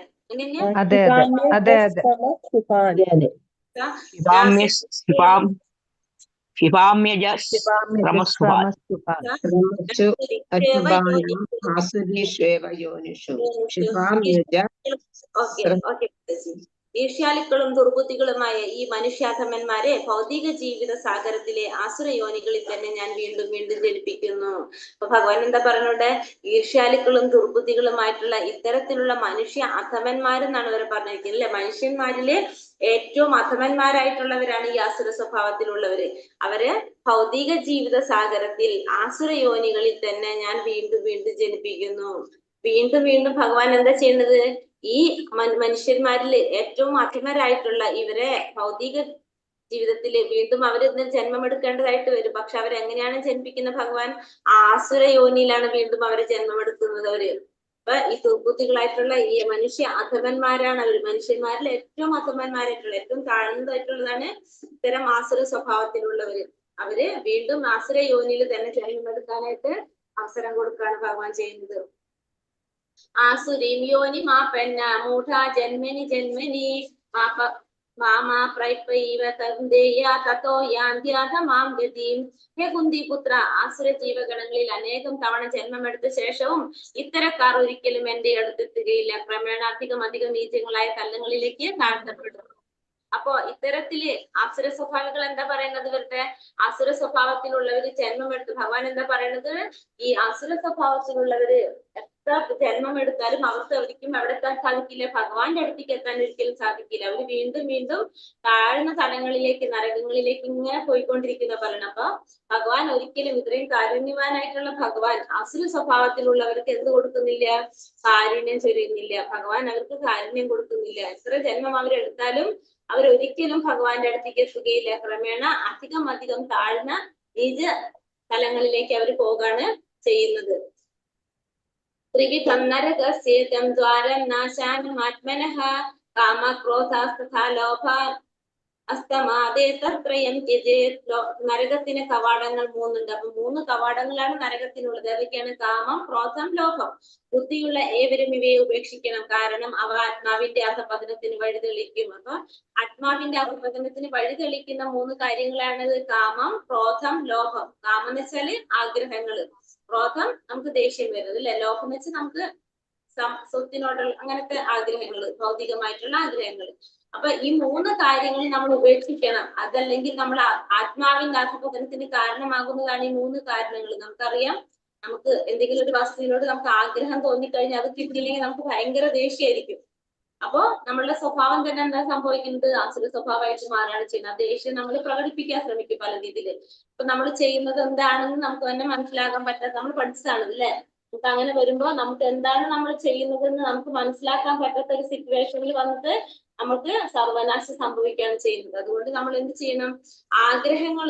Speaker 1: ഈർഷ്യാലുക്കളും ദുർബുദ്ധികളുമായ ഈ മനുഷ്യാധമന്മാരെ ഭൗതിക ജീവിത സാഗരത്തിലെ ആസുര യോനികളിൽ തന്നെ ഞാൻ വീണ്ടും വീണ്ടും ജനിപ്പിക്കുന്നു. അപ്പൊ ഭഗവാൻ എന്താ പറഞ്ഞോട്ടെ? ഈർഷ്യാലുക്കളും ദുർബുദ്ധികളുമായിട്ടുള്ള ഇത്തരത്തിലുള്ള മനുഷ്യ അധമന്മാരെന്നാണ് അവർ പറഞ്ഞിരിക്കുന്നത് അല്ലെ. മനുഷ്യന്മാരിലെ ഏറ്റവും അധമന്മാരായിട്ടുള്ളവരാണ് ഈ ആസുര സ്വഭാവത്തിലുള്ളവര്. അവര് ഭൗതിക ജീവിത സാഗരത്തിൽ ആസുര യോനികളിൽ തന്നെ ഞാൻ വീണ്ടും വീണ്ടും ജനിപ്പിക്കുന്നു. വീണ്ടും വീണ്ടും ഭഗവാൻ എന്താ ചെയ്യുന്നത്? ഈ മനുഷ്യന്മാരില് ഏറ്റവും അധമരായിട്ടുള്ള ഇവരെ ഭൗതിക ജീവിതത്തില് വീണ്ടും അവരിന്ന് ജന്മമെടുക്കേണ്ടതായിട്ട് വരും. പക്ഷെ അവരെങ്ങനെയാണ് ജന്മിക്കുന്ന? ഭഗവാൻ ആസുര യോനിയിലാണ് വീണ്ടും അവരെ ജന്മമെടുക്കുന്നത്. അപ്പൊ ഈ ദുർബുദ്ധികളായിട്ടുള്ള ഈ മനുഷ്യ അധമന്മാരാണ് അവര്. മനുഷ്യന്മാരിൽ ഏറ്റവും അധമന്മാരായിട്ടുള്ള ഏറ്റവും താഴ്ന്നതായിട്ടുള്ളതാണ് ഇത്തരം ആസുര സ്വഭാവത്തിലുള്ളവര്. അവര് വീണ്ടും ആസുര യോനിയിൽ തന്നെ ജന്മമെടുക്കാനായിട്ട് അവസരം കൊടുക്കുകയാണ് ഭഗവാൻ ചെയ്യുന്നത്. ആസുരീം യോനി മാ പെന്ന മൂഢ ജന്മനി ജന്മനി മാമാ പ്രൈപൈവ തന്ദേയ തതോ യാന്ത്യാധ മാം ഗതിം. ഹേ കുന്തിപുത്ര, ആസുര ജീവഗണങ്ങളിൽ അനേകം തവണ ജന്മമെടുത്ത ശേഷവും ഇത്തരക്കാർ ഒരിക്കലും എന്റെ അടുത്തെത്തുകയില്ല. ക്രമേണ അധികം അധികം നീചങ്ങളായ തലങ്ങളിലേക്ക് താഴ്ത്തപ്പെടും. അപ്പോ ഇത്തരത്തില് ആസുര സ്വഭാവികൾ എന്താ പറയുന്നത്? ഇവരുടെ ആസുര സ്വഭാവത്തിലുള്ളവര് ജന്മമെടുത്ത് ഭഗവാൻ എന്താ പറയുന്നത്? ഈ ആസുര സ്വഭാവത്തിലുള്ളവര് എത്ര ജന്മമെടുത്താലും അവർക്ക് ഒരിക്കലും അവിടെ എത്താൻ സാധിക്കില്ല. ഭഗവാന്റെ അടുത്തേക്ക് എത്താൻ ഒരിക്കലും സാധിക്കില്ല. അവര് വീണ്ടും വീണ്ടും താഴ്ന്ന തലങ്ങളിലേക്ക്, നരകങ്ങളിലേക്ക് ഇങ്ങനെ പോയിക്കൊണ്ടിരിക്കുന്ന പറയണം. അപ്പൊ ഭഗവാൻ ഒരിക്കലും ഇത്രയും കാരുണ്യവാനായിട്ടുള്ള ഭഗവാൻ ആസുര സ്വഭാവത്തിലുള്ളവർക്ക് എന്ത് കൊടുക്കുന്നില്ല? കാരുണ്യം ചൊരിയുന്നില്ല. ഭഗവാൻ അവർക്ക് കാരുണ്യം കൊടുക്കുന്നില്ല. എത്ര ജന്മം അവരെടുത്താലും അവരൊരിക്കലും ഭഗവാന്റെ അടുത്തേക്ക് എത്തുകയില്ല. ക്രമേണ അധികം അധികം താഴ്ന്ന നീച തലങ്ങളിലേക്ക് അവർ പോകാണ് ചെയ്യുന്നത്. ത്രിവിധം നരകസ്യേതം ദ്വാരം നാശാനം ആത്മനഃ കാമ ക്രോധാസ്തഥാ ലോഭ അസ്തമാദേ തത്രയം ത്യജേത്. നരകത്തിന് കവാടങ്ങൾ 3 ഉണ്ട്. അപ്പൊ 3 കവാടങ്ങളാണ് നരകത്തിനുള്ളത്. അതൊക്കെയാണ് കാമം, ക്രോധം, ലോഭം. ബുദ്ധിയുള്ള ഏവരും ഇവയെ ഉപേക്ഷിക്കണം. കാരണം അവ ആത്മാവിന്റെ അധപതനത്തിന് വഴിതെളിക്കും. അപ്പൊ ആത്മാവിന്റെ അധപതനത്തിന് വഴിതെളിക്കുന്ന 3 കാര്യങ്ങളാണ് കാമം, ക്രോധം, ലോഭം. കാമം എന്ന് വെച്ചാല് ആഗ്രഹങ്ങള്. ക്രോധം നമുക്ക് ദേഷ്യം വരുന്നത് അല്ലെ. ലോഭം എന്ന് വെച്ചാൽ നമുക്ക് സ്വത്തിനോടുള്ള അങ്ങനത്തെ ആഗ്രഹങ്ങള്, ഭൗതികമായിട്ടുള്ള ആഗ്രഹങ്ങള്. അപ്പൊ ഈ 3 കാര്യങ്ങൾ നമ്മൾ ഉപേക്ഷിക്കണം. അതല്ലെങ്കിൽ നമ്മൾ ആത്മാവിന്റെ അധപതനത്തിന് കാരണമാകുന്നതാണ് ഈ 3 കാരണങ്ങൾ. നമുക്കറിയാം, നമുക്ക് എന്തെങ്കിലും ഒരു വസ്തുവിനോട് നമുക്ക് ആഗ്രഹം തോന്നിക്കഴിഞ്ഞാൽ അത് കിട്ടിയില്ലെങ്കിൽ നമുക്ക് ഭയങ്കര ദേഷ്യമായിരിക്കും. അപ്പോ നമ്മളുടെ സ്വഭാവം തന്നെ എന്താ സംഭവിക്കുന്നത്? ആസുര സ്വഭാവമായിട്ട് മാറാണ് ചെയ്യുന്നത്. ആ ദേഷ്യം നമ്മൾ പ്രകടിപ്പിക്കാൻ ശ്രമിക്കും പല രീതിയിൽ. ഇപ്പൊ നമ്മൾ ചെയ്യുന്നത് എന്താണെന്ന് നമുക്ക് തന്നെ മനസ്സിലാക്കാൻ പറ്റാത്ത, നമ്മൾ പഠിച്ചതാണ് അല്ലേ. നമുക്ക് അങ്ങനെ വരുമ്പോ നമുക്ക് എന്താണ് നമ്മൾ ചെയ്യുന്നതെന്ന് നമുക്ക് മനസ്സിലാക്കാൻ പറ്റാത്ത ഒരു സിറ്റുവേഷനിൽ വന്നിട്ട് നമുക്ക് സർവനാശം സംഭവിക്കുകയാണ് ചെയ്യുന്നത്. അതുകൊണ്ട് നമ്മൾ എന്ത് ചെയ്യണം? ആഗ്രഹങ്ങൾ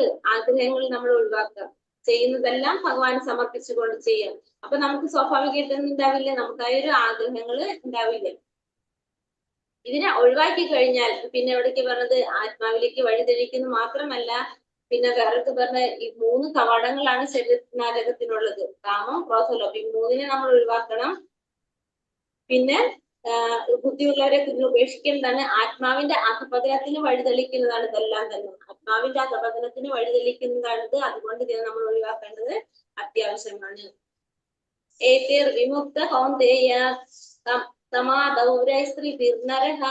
Speaker 1: നമ്മൾ ഒഴിവാക്കുക. ചെയ്യുന്നതെല്ലാം ഭഗവാന് സമർപ്പിച്ചുകൊണ്ട് ചെയ്യാം. അപ്പൊ നമുക്ക് സ്വാഭാവികമായിട്ട് ഉണ്ടാവില്ല, നമുക്കായ ഒരു ആഗ്രഹങ്ങൾ ഉണ്ടാവില്ല. ഇതിനെ ഒഴിവാക്കി കഴിഞ്ഞാൽ പിന്നെ എവിടേക്ക് പറഞ്ഞത്? ആത്മാവിലേക്ക് വഴിതെളിക്കുന്നു മാത്രമല്ല, പിന്നെ വേറൊക്കെ പറഞ്ഞ ഈ 3 കവാടങ്ങളാണ് നരകത്തിനുള്ളത്. കാമം, ക്രോധം, ലോഭം. ഈ 3നെ നമ്മൾ ഒഴിവാക്കണം. പിന്നെ ബുദ്ധിയുള്ളവരെ ഉപേക്ഷിക്കുന്നതാണ്. ആത്മാവിന്റെ അധപതനത്തിന് വഴിതെളിക്കുന്നതാണ് ഇതെല്ലാം തന്നെ. ആത്മാവിന്റെ അധപതനത്തിന് വഴിതെളിക്കുന്നതാണിത്. അതുകൊണ്ട് ഇതിനെ നമ്മൾ ഒഴിവാക്കേണ്ടത് അത്യാവശ്യമാണ്. ഏതേർ വിമുക്ത കൗന്ദേയ തമാദൗരൈസ്ത്രീഭിർനരഃ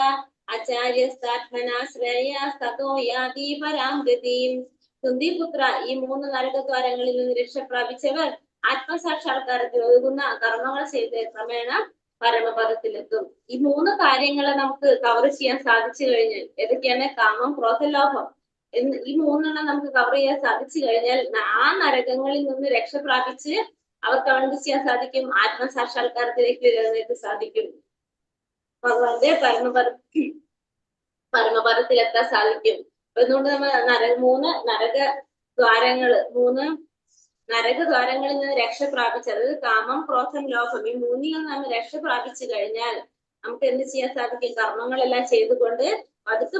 Speaker 1: ആചാര്യസ്ഥാത്മനാശ്രയസ്തതോ യാതി പരാം ഗതിം. കുന്തിപുത്ര, ഈ 3 നരകദ്വാരങ്ങളിൽ നിന്ന് രക്ഷ പ്രാപിച്ചവർ ആത്മസാക്ഷാത്കാരത്തിൽ ഒഴുകുന്ന കർമ്മങ്ങൾ ചെയ്ത് ക്രമേണ പരമപദത്തിലെത്തും. ഈ 3 കാര്യങ്ങളെ നമുക്ക് കവർ ചെയ്യാൻ സാധിച്ചു കഴിഞ്ഞാൽ, ഏതൊക്കെയാണ്? കാമം, ക്രോധം, ലോഭം. ഈ 3 നമുക്ക് കവർ ചെയ്യാൻ സാധിച്ചു കഴിഞ്ഞാൽ ആ നരകങ്ങളിൽ നിന്ന് രക്ഷ പ്രാപിച്ച് അവർക്ക് എന്ത് ചെയ്യാൻ സാധിക്കും? ആത്മസാക്ഷാത്കാരത്തിലേക്ക് വരുന്നതിലേക്ക് സാധിക്കും. ഭഗവാന്റെ പരമപദത്തിലെത്താൻ സാധിക്കും. അതുകൊണ്ട് നമ്മൾ മൂന്ന് നരകദ്വാരങ്ങളിൽ നിന്ന് രക്ഷ പ്രാപിച്ചത്, അതായത് കാമം, ക്രോധം, ലോഭം, ഈ മൂന്നിൽ നിന്ന് നമ്മൾ രക്ഷ പ്രാപിച്ചു കഴിഞ്ഞാൽ നമുക്ക് എന്ത് ചെയ്യാൻ സാധിക്കും? കർമ്മങ്ങളെല്ലാം ചെയ്തുകൊണ്ട് പതുക്കെ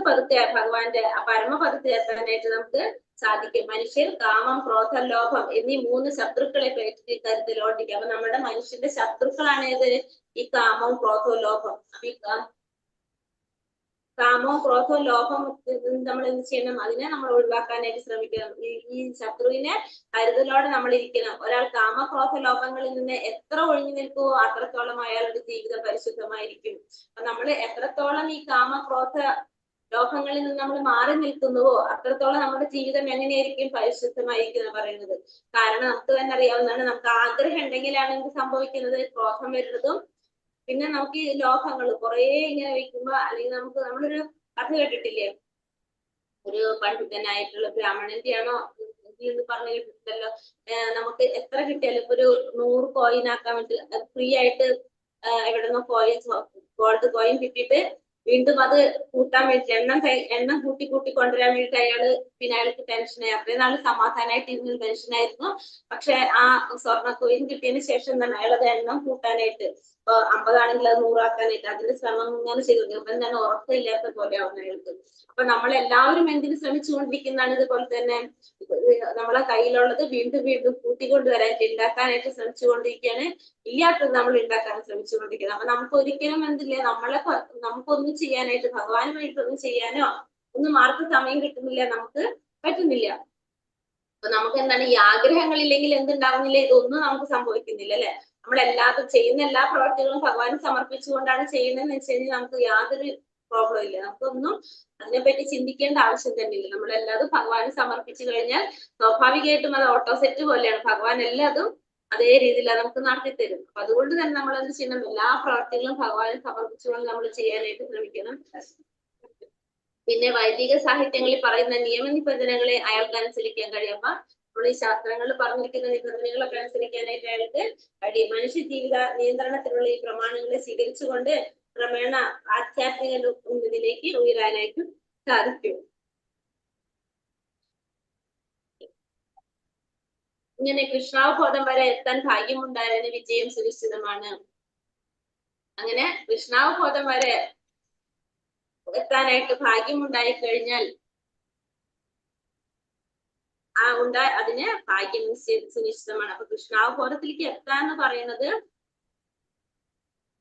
Speaker 1: ഭഗവാന്റെ പരമപദത്തിൽ എത്താനായിട്ട് നമുക്ക് സാധിക്കും. മനുഷ്യർ കാമം, ക്രോധം, ലോഭം എന്നീ മൂന്ന് ശത്രുക്കളെ പറ്റി കരുതലോണ്ടിരിക്കുക. അപ്പൊ നമ്മുടെ മനുഷ്യന്റെ ശത്രുക്കളാണ് ഏത്? ഈ കാമവും, ക്രോധവും, ലോഭം. കാമവും, ക്രോധവും, ലോഭം നമ്മൾ എന്ത് ചെയ്യണം? അതിനെ നമ്മൾ ഒഴിവാക്കാനായിട്ട് ശ്രമിക്കണം. ഈ ശത്രുവിനെ കരുതലോടെ നമ്മൾ ഇരിക്കണം. ഒരാൾ കാമ, ക്രോധ, ലോഭങ്ങളിൽ നിന്ന് എത്ര ഒഴിഞ്ഞു നിൽക്കുവോ അത്രത്തോളം അയാളുടെ ജീവിതം പരിശുദ്ധമായിരിക്കും. അപ്പൊ നമ്മൾ എത്രത്തോളം ഈ കാമ, ക്രോധ, ലോഭങ്ങളിൽ നിന്ന് നമ്മൾ മാറി നിൽക്കുന്നുവോ അത്രത്തോളം നമ്മുടെ ജീവിതം എങ്ങനെയായിരിക്കും? പരിശുദ്ധമായിരിക്കും എന്ന് പറയുന്നത്. കാരണം നമുക്ക് തന്നെ അറിയാവുന്നതാണ്, നമുക്ക് ആഗ്രഹം ഉണ്ടെങ്കിലാണ് എന്ത് സംഭവിക്കുന്നത്? ക്രോധം വരുന്നതും. പിന്നെ നമുക്ക് ഈ ലോഭങ്ങൾ കുറെ ഇങ്ങനെ വയ്ക്കുമ്പോ, അല്ലെങ്കിൽ നമ്മളൊരു കഥ കേട്ടിട്ടില്ലേ? ഒരു പണ്ഡിതനായിട്ടുള്ള ബ്രാഹ്മണന്റെ ആണോ എന്ന് പറഞ്ഞു കേട്ടിട്ടുണ്ടല്ലോ. നമുക്ക് എത്ര കിട്ടിയാലും ഇപ്പൊ ഒരു 100 കോയിൻ ആക്കാൻ വേണ്ടി ഫ്രീ ആയിട്ട് എവിടെന്നോ ഗോൾഡ് കോയിൻ കിട്ടിയിട്ട് വീണ്ടും അത് കൂട്ടാൻ വേണ്ടി എണ്ണം കൂട്ടി കൊണ്ടുവരാൻ വേണ്ടിയിട്ട് അയാൾക്ക് ടെൻഷനായി. അത്രയും നാള് സമാധാനമായിട്ട് ഇരുന്നൊരു ടെൻഷനായിരുന്നു. പക്ഷെ ആ സ്വർണ്ണ കോയിൻ കിട്ടിയതിന് ശേഷം എന്താണ് അയാളത് എണ്ണം കൂട്ടാനായിട്ട്, 50 ആണെങ്കിൽ അത് 100 ആക്കാനായിട്ട് അതിന്റെ ശ്രമം ഇങ്ങനെ ചെയ്തു. അപ്പൊ ഞാൻ ഉറപ്പില്ലാത്ത പോലെ ആവുന്ന അയാൾക്ക്. അപ്പൊ നമ്മളെല്ലാവരും എന്തിനു ശ്രമിച്ചുകൊണ്ടിരിക്കുന്നതാണ്? ഇതുപോലെ തന്നെ നമ്മളെ കയ്യിലുള്ളത് വീണ്ടും കൂട്ടിക്കൊണ്ടുവരാനായിട്ട്, ഉണ്ടാക്കാനായിട്ട് ശ്രമിച്ചുകൊണ്ടിരിക്കുകയാണ്. ഇല്ലാത്തത് നമ്മൾ ഉണ്ടാക്കാൻ ശ്രമിച്ചുകൊണ്ടിരിക്കുന്നത്. അപ്പൊ നമുക്ക് ഒരിക്കലും എന്തില്ല, നമുക്കൊന്നും ചെയ്യാനായിട്ട്, ഭഗവാനുമായിട്ട് ഒന്നും ചെയ്യാനോ ഒന്നും ആർക്കും സമയം കിട്ടുന്നില്ല, നമുക്ക് പറ്റുന്നില്ല. അപ്പൊ നമുക്ക് എന്താണ്, ഈ ആഗ്രഹങ്ങളില്ലെങ്കിൽ എന്തുണ്ടാവുന്നില്ല? ഇതൊന്നും നമുക്ക് സംഭവിക്കുന്നില്ല, അല്ലെ? ചെയ്യുന്ന എല്ലാ പ്രവർത്തികളും ഭഗവാന് സമർപ്പിച്ചുകൊണ്ടാണ് ചെയ്യുന്നതെന്ന് വെച്ച് കഴിഞ്ഞാൽ നമുക്ക് യാതൊരു പ്രോബ്ലം ഇല്ല. നമുക്കൊന്നും അതിനെപ്പറ്റി ചിന്തിക്കേണ്ട ആവശ്യം തന്നെ ഇല്ല. നമ്മളെല്ലാതും ഭഗവാന് സമർപ്പിച്ചു കഴിഞ്ഞാൽ സ്വാഭാവികമായിട്ടും അത് ഓട്ടോസെറ്റ് പോലെയാണ്. ഭഗവാൻ എല്ലാതും അതേ രീതിയിൽ നമുക്ക് നടത്തി തരും. അപ്പൊ അതുകൊണ്ട് തന്നെ നമ്മൾ എന്ത് ചെയ്യണം? എല്ലാ പ്രവർത്തികളും ഭഗവാന് സമർപ്പിച്ചുകൊണ്ട് നമ്മൾ ചെയ്യാനായിട്ട് ശ്രമിക്കണം. പിന്നെ വൈദിക സാഹിത്യങ്ങളിൽ പറയുന്ന നിയമനിബന്ധനകളെ അയാൾക്ക് അനുസരിക്കാൻ കഴിയും. അപ്പൊ നമ്മൾ ഈ ശാസ്ത്രങ്ങളിൽ പറഞ്ഞിരിക്കുന്ന നിബന്ധനകളൊക്കെ അനുസരിക്കാനായിട്ട് അയാൾക്ക് കഴിയും. മനുഷ്യ ജീവിത നിയന്ത്രണത്തിനുള്ള ഈ പ്രമാണങ്ങളെ സ്വീകരിച്ചുകൊണ്ട് ക്രമേണ ആധ്യാത്മിക ഉന്നതിയിലേക്ക് ഉയരാനായിട്ട് സാധിക്കും. ഇങ്ങനെ കൃഷ്ണാവബോധം വരെ എത്താൻ ഭാഗ്യമുണ്ടായതിന് വിജയം സുനിശ്ചിതമാണ്. അങ്ങനെ കൃഷ്ണാവബോധം വരെ എത്താനായിട്ട് ഭാഗ്യമുണ്ടായി കഴിഞ്ഞാൽ അതിന് ഭാഗ്യം സുനിശ്ചിതമാണ്. അപ്പൊ കൃഷ്ണാവബോധത്തിലേക്ക് എത്താന്ന് പറയുന്നത്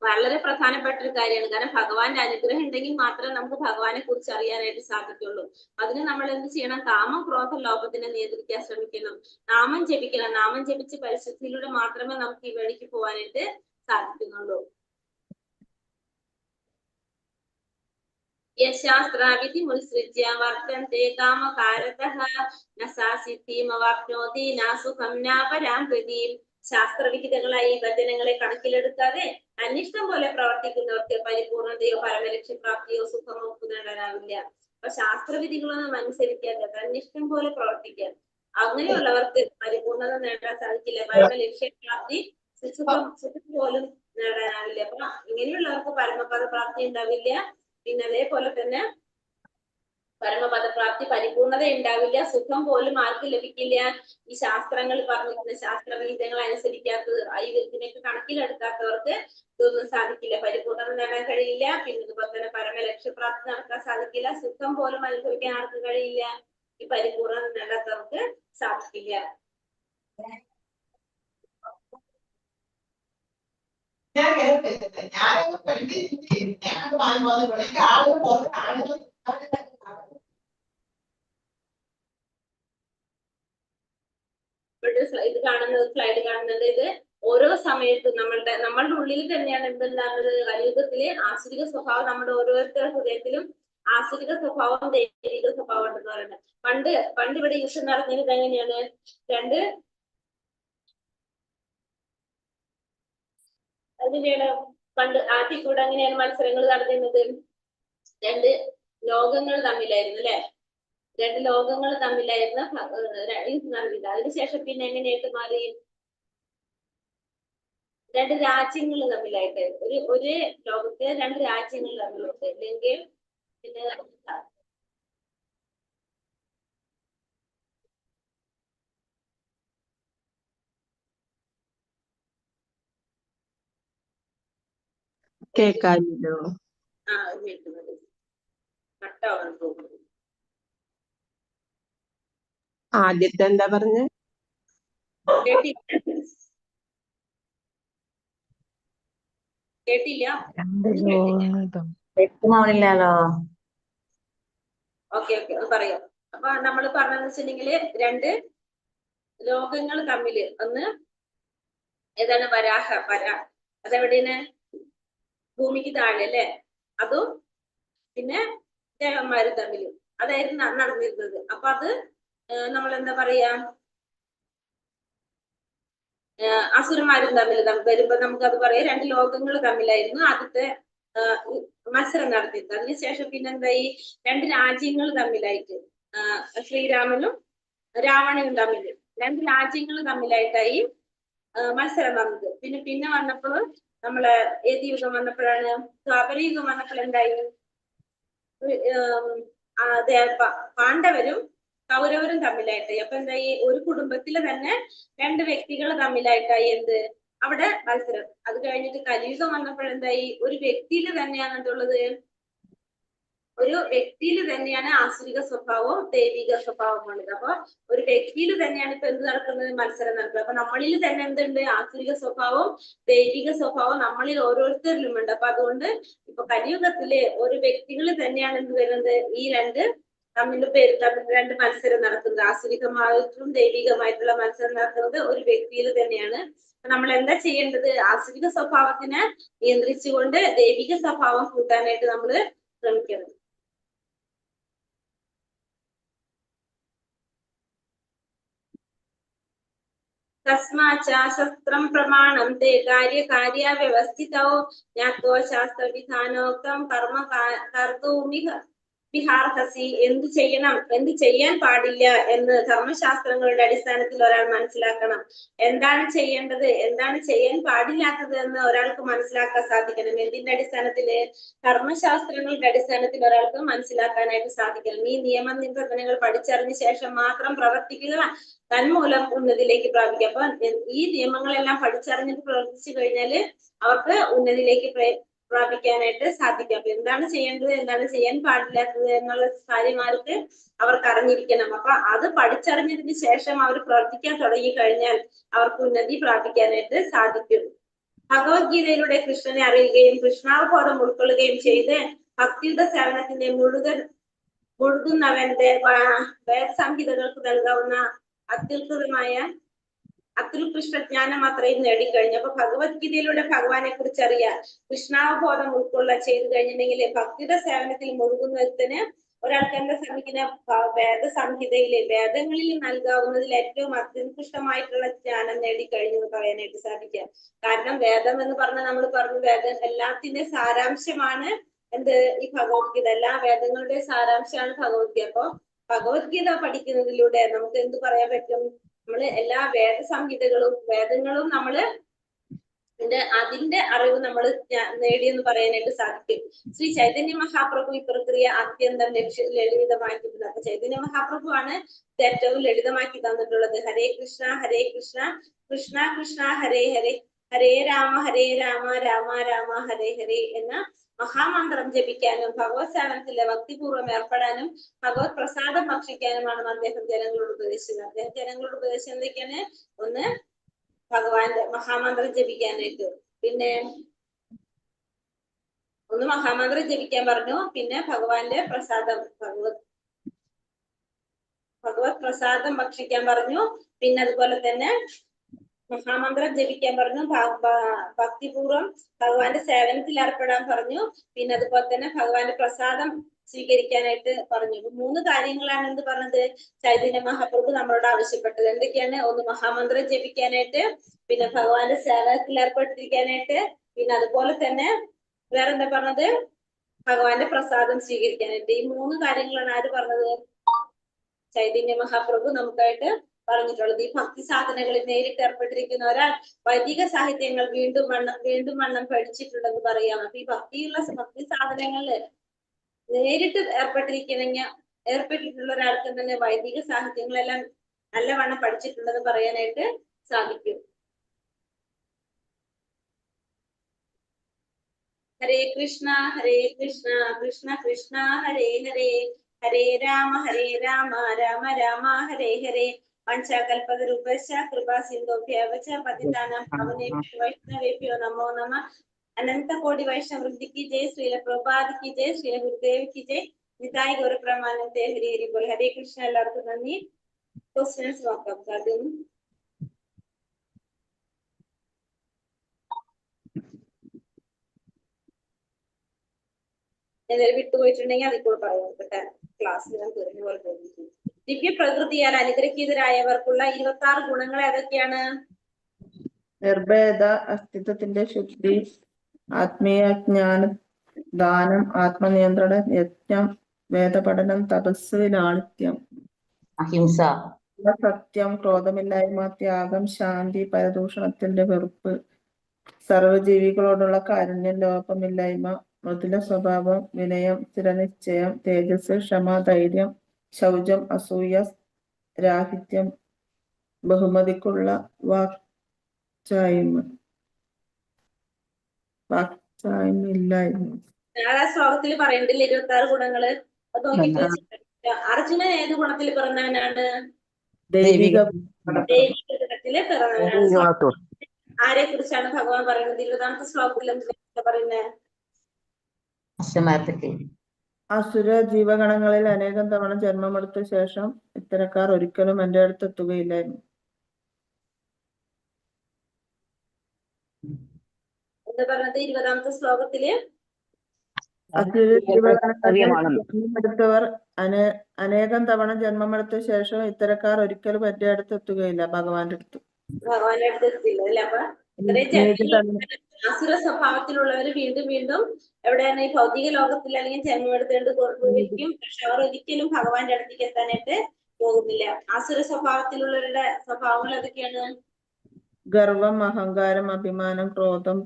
Speaker 1: വളരെ പ്രധാനപ്പെട്ട ഒരു കാര്യമാണ്. കാരണം ഭഗവാന്റെ അനുഗ്രഹം ഉണ്ടെങ്കിൽ മാത്രമേ നമുക്ക് ഭഗവാനെ കുറിച്ച് അറിയാനായിട്ട് സാധിക്കുള്ളൂ. അതിന് നമ്മൾ എന്ത് ചെയ്യണം? കാമം, ക്രോധം, ലോഭത്തിനെ നിയന്ത്രിക്കാൻ ശ്രമിക്കണം. നാമം ജപിക്കണം. നാമം ജപിച്ച് പരിശുദ്ധിയിലൂടെ മാത്രമേ നമുക്ക് ഈ വഴിക്ക് പോകാനായിട്ട് സാധിക്കുന്നുള്ളൂ. യശാസ്ത്രാവിധി മുത്സൃജ്യ വർത്തന്തെ കാമകാരതഃ ന സാ സിദ്ധിമവാപ്നോതി ന സുഖം ന പരാം ഗതിം. ശാസ്ത്രവിഹിതങ്ങളായി ഈ വചനങ്ങളെ കണക്കിലെടുക്കാതെ അനിഷ്ടം പോലെ പ്രവർത്തിക്കുന്നവർക്ക് പരിപൂർണതയോ പരമലക്ഷ്യപ്രാപ്തിയോ സുഖമോ നേടാനാവില്ല. അപ്പൊ ശാസ്ത്രവിധികളൊന്നും അനുസരിക്കാതെ തന്നിഷ്ടം പോലെ പ്രവർത്തിക്കാൻ, അങ്ങനെയുള്ളവർക്ക് പരിപൂർണത നേടാൻ സാധിക്കില്ല. പരമലക്ഷ്യപ്രാപ്തി സുഖം പോലും നേടാനാവില്ല. അപ്പൊ ഇങ്ങനെയുള്ളവർക്ക് പരമപദ പ്രാപ്തി ഉണ്ടാവില്ല. പിന്നെ അതേപോലെ തന്നെ പരമപദപ്രാപ്തി പരിപൂർണത ഉണ്ടാവില്ല. സുഖം പോലും ആർക്കും ലഭിക്കില്ല. ഈ ശാസ്ത്രങ്ങൾ പറഞ്ഞിരിക്കുന്ന ശാസ്ത്രവിഹിതങ്ങൾ അനുസരിക്കാത്തത്, ഇതിനൊക്കെ കണക്കിലെടുക്കാത്തവർക്ക് ഇതൊന്നും സാധിക്കില്ല. പരിപൂർണത നേടാൻ കഴിയില്ല. പിന്നെ അതുപോലെ തന്നെ പരമലക്ഷ്യപ്രാപ്തി നടക്കാൻ സാധിക്കില്ല. സുഖം പോലും അനുഭവിക്കാൻ ആർക്കും കഴിയില്ല. ഈ പരിപൂർണത നേടാത്തവർക്ക് സാധിക്കില്ല. ഇത് കാണുന്നത്, സ്ലൈഡ് കാണുന്നത്, ഇത് ഓരോ സമയത്തും നമ്മളുടെ ഉള്ളിൽ തന്നെയാണ് എന്തുണ്ടാകുന്നത്? കലിയുഗത്തിലെ ആസുരിക സ്വഭാവം നമ്മുടെ ഓരോരുത്തരുടെ ഹൃദയത്തിലും ആസുരിക സ്വഭാവം, ദൈവിക സ്വഭാവം ഉണ്ടെന്ന് പറയുന്നത്. പണ്ട് ഇവിടെ യുദ്ധം നടന്നത് എങ്ങനെയാണ്? പണ്ട് ആദ്യം കൂടെ അങ്ങനെയാണ് മത്സരങ്ങൾ നടന്നിരുന്നത്. 2 ലോകങ്ങൾ തമ്മിലായിരുന്നു, അല്ലെ? 2 ലോകങ്ങൾ തമ്മിലായിരുന്നു നടന്നില്ല. അതിനുശേഷം പിന്നെ എങ്ങനെയായിട്ട് മാറി? 2 രാജ്യങ്ങൾ തമ്മിലായിട്ട്, ഒരു ലോകത്തെ 2 രാജ്യങ്ങൾ തമ്മിലുണ്ട്. അല്ലെങ്കിൽ പിന്നെ
Speaker 2: കേക്കാനില്ലോ.
Speaker 1: കേൾക്കുന്നത് കട്ടാവാൻ തോന്നുന്നു.
Speaker 2: ആദ്യത്തെ എന്താ പറഞ്ഞ?
Speaker 1: കേട്ടില്ല.
Speaker 5: വ്യക്തമാവണില്ലല്ലോ.
Speaker 1: ഓക്കെ പറയാം. അപ്പൊ നമ്മൾ പറഞ്ഞതെന്ന് വെച്ചിട്ടുണ്ടെങ്കിൽ രണ്ട് ലോകങ്ങൾ തമ്മില് ഒന്ന് ഏതാണ് അതെവിടെയാണ്? ഭൂമിക്ക് താഴെ അല്ലെ? അതും പിന്നെ ദേവന്മാരും തമ്മില് അതായിരുന്നു നടന്നിരുന്നത്. അപ്പൊ അത് നമ്മൾ എന്താ പറയാ, അസുരന്മാരും തമ്മിൽ വരുമ്പോ നമുക്ക് അത് പറയാം രണ്ട് ലോകങ്ങൾ തമ്മിലായിരുന്നു ആദ്യത്തെ മത്സരം നടത്തിയത്. അതിനുശേഷം പിന്നെന്തായി, രണ്ട് രാജ്യങ്ങൾ തമ്മിലായിട്ട് ശ്രീരാമനും രാവണനും തമ്മിൽ രണ്ട് രാജ്യങ്ങൾ തമ്മിലായിട്ടായി മത്സരം വന്നത്. പിന്നെ വന്നപ്പോൾ നമ്മളെ ഏത് യുഗം വന്നപ്പോഴാണ്? ദ്വാപരയുഗം വന്നപ്പോൾ എന്തായി, പാണ്ഡവരും കൗരവരും തമ്മിലായിട്ടായി. അപ്പൊ എന്തായി, ഒരു കുടുംബത്തില് തന്നെ രണ്ട് വ്യക്തികൾ തമ്മിലായിട്ടായി എന്ത് അവിടെ മത്സരം. അത് കഴിഞ്ഞിട്ട് കലിയുഗം വന്നപ്പോഴെന്തായി, ഒരു വ്യക്തിയിൽ തന്നെയാണ് എന്തുള്ളത്, ഒരു വ്യക്തിയിൽ തന്നെയാണ് ആസുരിക സ്വഭാവവും ദൈവിക സ്വഭാവവും ഉള്ളത്. അപ്പൊ ഒരു വ്യക്തിയിൽ തന്നെയാണ് ഇപ്പൊ എന്ത് നടക്കുന്നത്, മത്സരം നടക്കുന്നത്. അപ്പൊ നമ്മളിൽ തന്നെ എന്തുണ്ട്, ആസുരിക സ്വഭാവവും ദൈവിക സ്വഭാവവും നമ്മളിൽ ഓരോരുത്തരിലും ഉണ്ട്. അപ്പൊ അതുകൊണ്ട് ഇപ്പൊ കലിയുഗത്തില് ഒരു വ്യക്തികളിൽ തന്നെയാണ് എന്ത് വരുന്നത്, ഈ രണ്ട് തമ്മിൽ രണ്ട് മത്സരം നടക്കുന്നത്. ആസുരികമായിട്ടും ദൈവികമായിട്ടുള്ള മത്സരം നടക്കുന്നത് ഒരു വ്യക്തിയിൽ തന്നെയാണ്. നമ്മൾ എന്താ ചെയ്യേണ്ടത്, ആസുരിക സ്വഭാവത്തിനെ നിയന്ത്രിച്ചുകൊണ്ട് ദൈവിക സ്വഭാവം കൂട്ടാനായിട്ട് നമ്മൾ ശ്രമിക്കണം. തസ്മാച്ച ശസ്ത്രം പ്രമാണം തേ കാര്യ വ്യവസ്ഥിതോ ജ്ഞാത്വ ശാസ്ത്ര വിധാനോക്തം കർമ്മ കർത്തൂമി വിഹാർഹസി. എന്ത് ചെയ്യണം, എന്ത് ചെയ്യാൻ പാടില്ല എന്ന് ധർമ്മശാസ്ത്രങ്ങളുടെ അടിസ്ഥാനത്തിൽ ഒരാൾ മനസ്സിലാക്കണം. എന്താണ് ചെയ്യേണ്ടത്, എന്താണ് ചെയ്യാൻ പാടില്ലാത്തത് എന്ന് ഒരാൾക്ക് മനസ്സിലാക്കാൻ സാധിക്കണം. എന്തിന്റെ അടിസ്ഥാനത്തില്? ധർമ്മശാസ്ത്രങ്ങളുടെ അടിസ്ഥാനത്തിൽ ഒരാൾക്ക് മനസ്സിലാക്കാനായിട്ട് സാധിക്കണം. ഈ നിയമ നിബന്ധനകൾ പഠിച്ചറിഞ്ഞ ശേഷം മാത്രം പ്രവർത്തിക്കുക തന്മൂലം ഉന്നതിയിലേക്ക് പ്രാപിക്കുക. അപ്പൊ ഈ നിയമങ്ങളെല്ലാം പഠിച്ചറിഞ്ഞിട്ട് പ്രവർത്തിച്ചു കഴിഞ്ഞാല് അവർക്ക് ഉന്നതിയിലേക്ക് പ്രാപിക്കാനായിട്ട് സാധിക്കും. അപ്പൊ എന്താണ് ചെയ്യേണ്ടത്, എന്താണ് ചെയ്യാൻ പാടില്ലാത്തത് എന്നുള്ള കാര്യമാർക്ക് അവർക്ക് അറിഞ്ഞിരിക്കണം. അപ്പൊ അത് പഠിച്ചറിഞ്ഞതിന് ശേഷം അവർ പ്രവർത്തിക്കാൻ തുടങ്ങി കഴിഞ്ഞാൽ അവർക്ക് ഉന്നതി പ്രാപിക്കാനായിട്ട് സാധിക്കും. ഭഗവത്ഗീതയിലൂടെ കൃഷ്ണനെ അറിയുകയും കൃഷ്ണാവബോധം ഉൾക്കൊള്ളുകയും ചെയ്ത് ഭക്തിയുടെ സേവനത്തിന്റെ മുഴുകുന്നവന്റെ വേദസംഹിതകൾക്ക് നൽകാവുന്ന അത്യുത്കൃഷ്ട ജ്ഞാനം അത്രയും നേടിക്കഴിഞ്ഞു. അപ്പൊ ഭഗവത്ഗീതയിലൂടെ ഭഗവാനെ കുറിച്ച് അറിയാം, കൃഷ്ണാവബോധം ചെയ്തു കഴിഞ്ഞിട്ടുണ്ടെങ്കിൽ ഭക്തിയുടെ സേവനത്തിൽ മുഴുകുന്നതിന് ഒരാൾക്ക് എന്താ ശ്രമിക്കുന്ന, വേദസംഹിതയിലെ വേദങ്ങളിൽ നൽകാവുന്നതിൽ ഏറ്റവും അത്യുത്കൃഷ്ടമായിട്ടുള്ള ജ്ഞാനം നേടിക്കഴിഞ്ഞു എന്ന് പറയാനായിട്ട് സാധിക്കാം. കാരണം വേദം എന്ന് പറഞ്ഞാൽ നമ്മൾ പറഞ്ഞു, വേദം എല്ലാത്തിന്റെ സാരാംശമാണ് എന്ത്, ഈ ഭഗവത്ഗീത. എല്ലാ വേദങ്ങളുടെ സാരാംശമാണ് ഭഗവത്ഗീത. അപ്പൊ ഭഗവത്ഗീത പഠിക്കുന്നതിലൂടെ നമുക്ക് എന്ത് പറയാൻ പറ്റും, നമ്മള് എല്ലാ വേദങ്ങളും നമ്മള് അതിന്റെ അറിവ് നമ്മൾ നേടിയെന്ന് പറയാനായിട്ട് സാധിക്കും. ശ്രീ ചൈതന്യ മഹാപ്രഭു ഈ പ്രക്രിയ അത്യന്തം ലളിതമാക്കിയിട്ടുണ്ട്. അപ്പൊ ചൈതന്യ മഹാപ്രഭു ആണ് ഏറ്റവും ലളിതമാക്കി തന്നിട്ടുള്ളത്. ഹരേ കൃഷ്ണ കൃഷ്ണ കൃഷ്ണ ഹരേ ഹരേ, ഹരേ രാമ രാമ രാമ ഹരേ ഹരേ എന്ന മഹാമന്ത്രം ജപിക്കാനും ഭഗവത് സേവനത്തിലെ ഭക്തിപൂർവ്വം ഏർപ്പെടാനും ഭഗവത് പ്രസാദം ഭക്ഷിക്കാനുമാണ് അദ്ദേഹം ജനങ്ങളോട് ഉപദേശിച്ചത്. അദ്ദേഹം ജനങ്ങളോട് ഉപദേശിച്ചത് എന്തൊക്കെയാണ്? ഒന്ന്, ഭഗവാന്റെ മഹാമന്ത്രം ജപിക്കാനായിട്ട്, പിന്നെ ഒന്ന് മഹാമന്ത്രം ജപിക്കാൻ പറഞ്ഞു, പിന്നെ ഭഗവാന്റെ പ്രസാദം ഭഗവത് പ്രസാദം ഭക്ഷിക്കാൻ പറഞ്ഞു, പിന്നെ അതുപോലെ തന്നെ മഹാമന്ത്രം ജപിക്കാൻ പറഞ്ഞു, ഭക്തിപൂർവ്വം ഭഗവാന്റെ സേവനത്തിൽ ഏർപ്പെടാൻ പറഞ്ഞു, പിന്നെ അതുപോലെ തന്നെ ഭഗവാന്റെ പ്രസാദം സ്വീകരിക്കാനായിട്ട് പറഞ്ഞു. 3 കാര്യങ്ങളാണ് എന്ത് പറഞ്ഞത്, ചൈതന്യ മഹാപ്രഭു നമ്മളോട് ആവശ്യപ്പെട്ടത്. എന്തൊക്കെയാണ്? ഒന്ന് മഹാമന്ത്രം ജപിക്കാനായിട്ട്, പിന്നെ ഭഗവാന്റെ സേവനത്തിൽ ഏർപ്പെട്ടിരിക്കാനായിട്ട്, പിന്നെ അതുപോലെ തന്നെ വേറെന്താ പറഞ്ഞത്, ഭഗവാന്റെ പ്രസാദം സ്വീകരിക്കാനായിട്ട്. ഈ 3 കാര്യങ്ങളാണ് ആര് പറഞ്ഞത്? ചൈതന്യ മഹാപ്രഭു നമുക്കായിട്ട് പറഞ്ഞിട്ടുള്ളത്. ഈ ഭക്തി സാധനങ്ങളിൽ നേരിട്ട് ഏർപ്പെട്ടിരിക്കുന്ന ഒരാൾ വൈദിക സാഹിത്യങ്ങൾ വീണ്ടും വണ്ണം പഠിച്ചിട്ടുണ്ടെന്ന് പറയാം. അപ്പൊ ഈ ഭക്തി സാധനങ്ങളില് നേരിട്ട് ഏർപ്പെട്ടിട്ടുള്ള ഒരാൾക്ക് തന്നെ വൈദിക സാഹിത്യങ്ങളെല്ലാം നല്ലവണ്ണം പഠിച്ചിട്ടുള്ളത് പറയാനായിട്ട് സാധിക്കും. ഹരേ കൃഷ്ണ കൃഷ്ണ കൃഷ്ണ ഹരേ ഹരേ, ഹരേ രാമ രാമ രാമ ഹരേ ഹരേ. പഞ്ചകൽപതരുപശ്ച കൃപാ സിന്ധോഭ്യവച പതിതാനാം പാവനേഭ്യോ വൈഷ്ണവേഭ്യോ നമോ നമഃ. अनंत कोटि वैष्णव वृद्धि की जय, श्रील प्रभुपाद की जय, श्रील गुरुदेव की जय, निताई गौर प्रमानंदे हरि हरि बोल. हरे कृष्ण. എല്ലാവർക്കും നന്ദി. ക്വസ്റ്റ്യൻസ് നോക്കാം. ആദ്യം എന്തെങ്കിലും വിട്ടുപോയിട്ടുണ്ടെങ്കിൽ അതിൽ കൂടെ പറയാം. ക്ലാസ്സിൽ ഞാൻ തീർന്നു പോലെ തോന്നി. ദിവ്യ പ്രകൃതിയാൽ അനുഗ്രഹീതരായവർക്കുള്ള 26 ഗുണങ്ങൾ ഏതൊക്കെയാണ്?
Speaker 4: നിർഭേദ, അസ്തിത്വത്തിന്റെ ശുദ്ധി, ആത്മീയ ജ്ഞാന ദാനം, ആത്മനിയന്ത്രണം, യജ്ഞം, വേദപഠനം, തപസ്, ലാളിത്യം,
Speaker 5: അഹിംസ,
Speaker 4: സത്യം, ക്രോധമില്ലായ്മ, ത്യാഗം, ശാന്തി, പരദൂഷണത്തിന്റെ വെറുപ്പ്, സർവ്വജീവികളോടുള്ള കാരുണ്യം, ലോപമില്ലായ്മ, മൃദുല സ്വഭാവം, വിനയം, സ്ഥിരനിശ്ചയം, തേജസ്, ക്ഷമ, ധൈര്യം, ശൗചം, അസൂയ, രാഹിത്യം, ബഹുമതിക്കുള്ള വാക്ചായ്മയില്ലായ്മ.
Speaker 1: ആ ശ്ലോകത്തിൽ പറയണ്ടില്ല 26 ഗുണങ്ങള്. അത് നോക്കിട്ട് അർജുനൻ ഏത് ഗുണത്തിൽ പിറന്നവനാണ്?
Speaker 4: ദൈവിക
Speaker 1: ദൈവിക ഗുണത്തില് പിറന്നവനാണ്. ആരെ കുറിച്ചാണ് ഭഗവാൻ പറയുന്നത്? 20ാമത്തെ ശ്ലോകത്തിൽ എന്താ പറയുന്നത്?
Speaker 4: അസുര ജീവഗണങ്ങളിൽ അനേകം തവണ ജന്മമെടുത്ത ശേഷം ഇത്തരക്കാർ ഒരിക്കലും എന്റെ അടുത്ത് എത്തുകയില്ലായിരുന്നു.
Speaker 1: എന്താ പറഞ്ഞത് 20ാമത്തെ ശ്ലോകത്തില്?
Speaker 4: അസുര ജീവഗണങ്ങളിൽ ജന്മമെടുത്തവർ അനേകം തവണ ജന്മമെടുത്ത ശേഷം ഇത്തരക്കാർ ഒരിക്കലും എന്റെ അടുത്ത് എത്തുകയില്ല, ഭഗവാന്റെ അടുത്ത്.
Speaker 1: ഭഗവാന്റെ അടുത്ത് എത്തില്ല അല്ലെ? അപ്പൊ അസുര സ്വഭാവത്തിലുള്ളവര് വീണ്ടും വീണ്ടും എവിടെയാണ്? ഈ ഭൗതിക ലോകത്തിൽ അല്ലെങ്കിൽ ജന്മമെടുത്തേണ്ട് കൊണ്ടുപോയിരിക്കും. പക്ഷെ അവർ ഒരിക്കലും ഭഗവാന്റെ അടുത്തേക്ക് എത്താനായിട്ട് പോകുന്നില്ല. അസുര സ്വഭാവത്തിലുള്ളവരുടെ സ്വഭാവങ്ങൾ ഏതൊക്കെയാണ്?
Speaker 4: ഗർവം, അഹങ്കാരം, അഭിമാനം, ക്രോധം,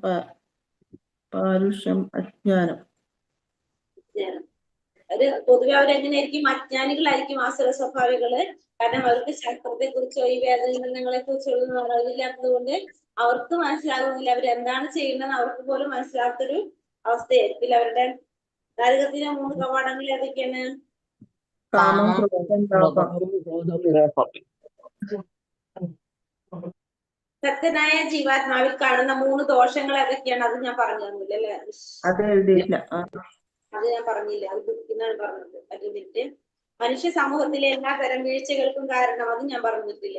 Speaker 4: പാരുഷ്യം, അജ്ഞാനം.
Speaker 1: പൊതുവെ അവരെങ്ങനെയായിരിക്കും? അജ്ഞാനികളായിരിക്കും അസുര സ്വഭാവികള്. കാരണം അവർക്ക് ശാസ്ത്രത്തെ കുറിച്ചോ ഈ വേദഗ്രന്ഥങ്ങളെ കുറിച്ചോ ഒന്നും അറിവില്ലാത്തത് കൊണ്ട് അവർക്ക് മനസ്സിലാകുന്നില്ല അവരെന്താണ് ചെയ്യുന്നത്. അവർക്ക് പോലും മനസ്സിലാത്തൊരു അവസ്ഥയായിരിക്കും അവരുടെ. നരകത്തിലെ 3 കവാടങ്ങൾ ഏതൊക്കെയാണ്?
Speaker 4: കാമം, ക്രോധം, ലോഭം.
Speaker 1: ഭക്തനായ ജീവാത്മാവിൽ കാണുന്ന 3 ദോഷങ്ങൾ ഏതൊക്കെയാണ്? അത് ഞാൻ പറഞ്ഞു തന്നില്ല അല്ലെ?
Speaker 4: അത് എഴുതിയില്ല.
Speaker 1: അത് ഞാൻ പറഞ്ഞില്ല. അത് ബുക്കിനാണ് പറഞ്ഞത്. ഒരു മിനിറ്റ്. മനുഷ്യ സമൂഹത്തിലെ എല്ലാ തരം വീഴ്ചകൾക്കും കാരണം അത് ഞാൻ പറഞ്ഞിട്ടില്ല.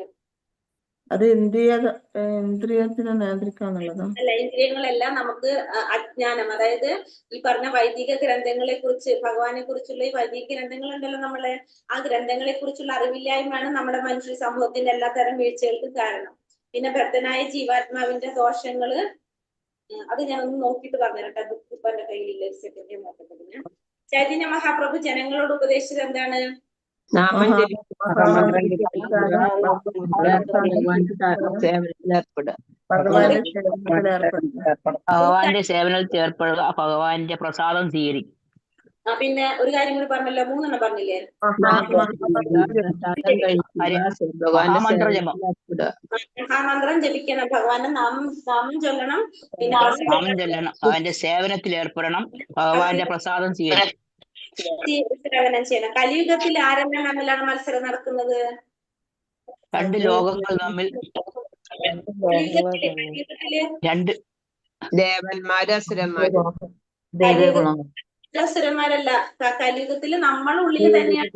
Speaker 4: അത് ഇന്ദ്രിയത്തിനെ നിയന്ത്രിക്കാന്നുള്ളതാ?
Speaker 1: അല്ല, ഇന്ദ്രിയങ്ങളെല്ലാം നമുക്ക് അജ്ഞാനം, അതായത് ഈ പറഞ്ഞ വൈദിക ഗ്രന്ഥങ്ങളെ കുറിച്ച്, ഭഗവാനെ കുറിച്ചുള്ള ഈ വൈദിക ഗ്രന്ഥങ്ങൾ ഉണ്ടല്ലോ നമ്മളെ, ആ ഗ്രന്ഥങ്ങളെ കുറിച്ചുള്ള അറിവില്ലായ്മയാണ് നമ്മുടെ മനുഷ്യ സമൂഹത്തിന്റെ എല്ലാ തരം വീഴ്ചകൾക്കും കാരണം. പിന്നെ ഭക്തനായ ജീവാത്മാവിന്റെ ദോഷങ്ങള് അത് ഞാൻ ഒന്ന് നോക്കിയിട്ട് പറഞ്ഞുതരട്ടെ. ബുക്ക് ഇപ്പൊ എന്റെ കയ്യിലില്ല. ഒരു സെക്കൻഡ് നോക്കട്ടെ. ചൈതന്യ മഹാപ്രഭു ജനങ്ങളോട് ഉപദേശിച്ചത് എന്താണ്?
Speaker 5: ഭഗവാന്റെ സേവനത്തിൽ ഏർപ്പെടുക, ഭഗവാന്റെ പ്രസാദം സ്വീകരിക്കും.
Speaker 1: പിന്നെ ഒരു കാര്യം കൂടി പറഞ്ഞല്ലോ, 3 പറഞ്ഞില്ലേ? മഹാമന്ത്രം ജപിക്കണം, ഭഗവാന്റെ നാമം ചൊല്ലണം, പിന്നെ
Speaker 5: നാമം ചൊല്ലണം, അവന്റെ സേവനത്തിൽ ഏർപ്പെടണം, ഭഗവാന്റെ പ്രസാദം സ്വീകരിക്കും.
Speaker 1: സേവനം ചെയ്യണം. കലിയുഗത്തിൽ ആരെല്ലാം തമ്മിലാണ് മത്സരം നടക്കുന്നത്?
Speaker 5: 2 ലോകങ്ങൾ തമ്മിൽ.
Speaker 2: ദേവന്മാരും അസുരന്മാരും.
Speaker 1: അസുരന്മാരല്ല, കലിയുഗത്തില് നമ്മളുള്ളിൽ തന്നെയാണ്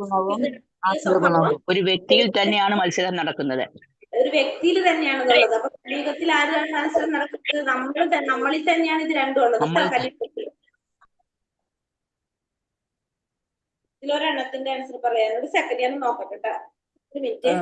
Speaker 5: ഒരു വ്യക്തിയിൽ തന്നെയാണ് മത്സരം നടക്കുന്നത്.
Speaker 1: ഒരു വ്യക്തിയിൽ തന്നെയാണുള്ളത്. അപ്പൊ കലിയുഗത്തിൽ ആരാണ് മത്സരം നടക്കുന്നത്? നമ്മളിൽ തന്നെയാണ് ഇത് രണ്ടും ഉള്ളത്. കലിയുഗത്തിൽ ഇതിലൊരെണ്ണത്തിന്റെ ആൻസർ പറയാൻ ഒരു സെക്കൻഡ് ഞാൻ നോക്കട്ടെ. ഒരു മിനിറ്റ്.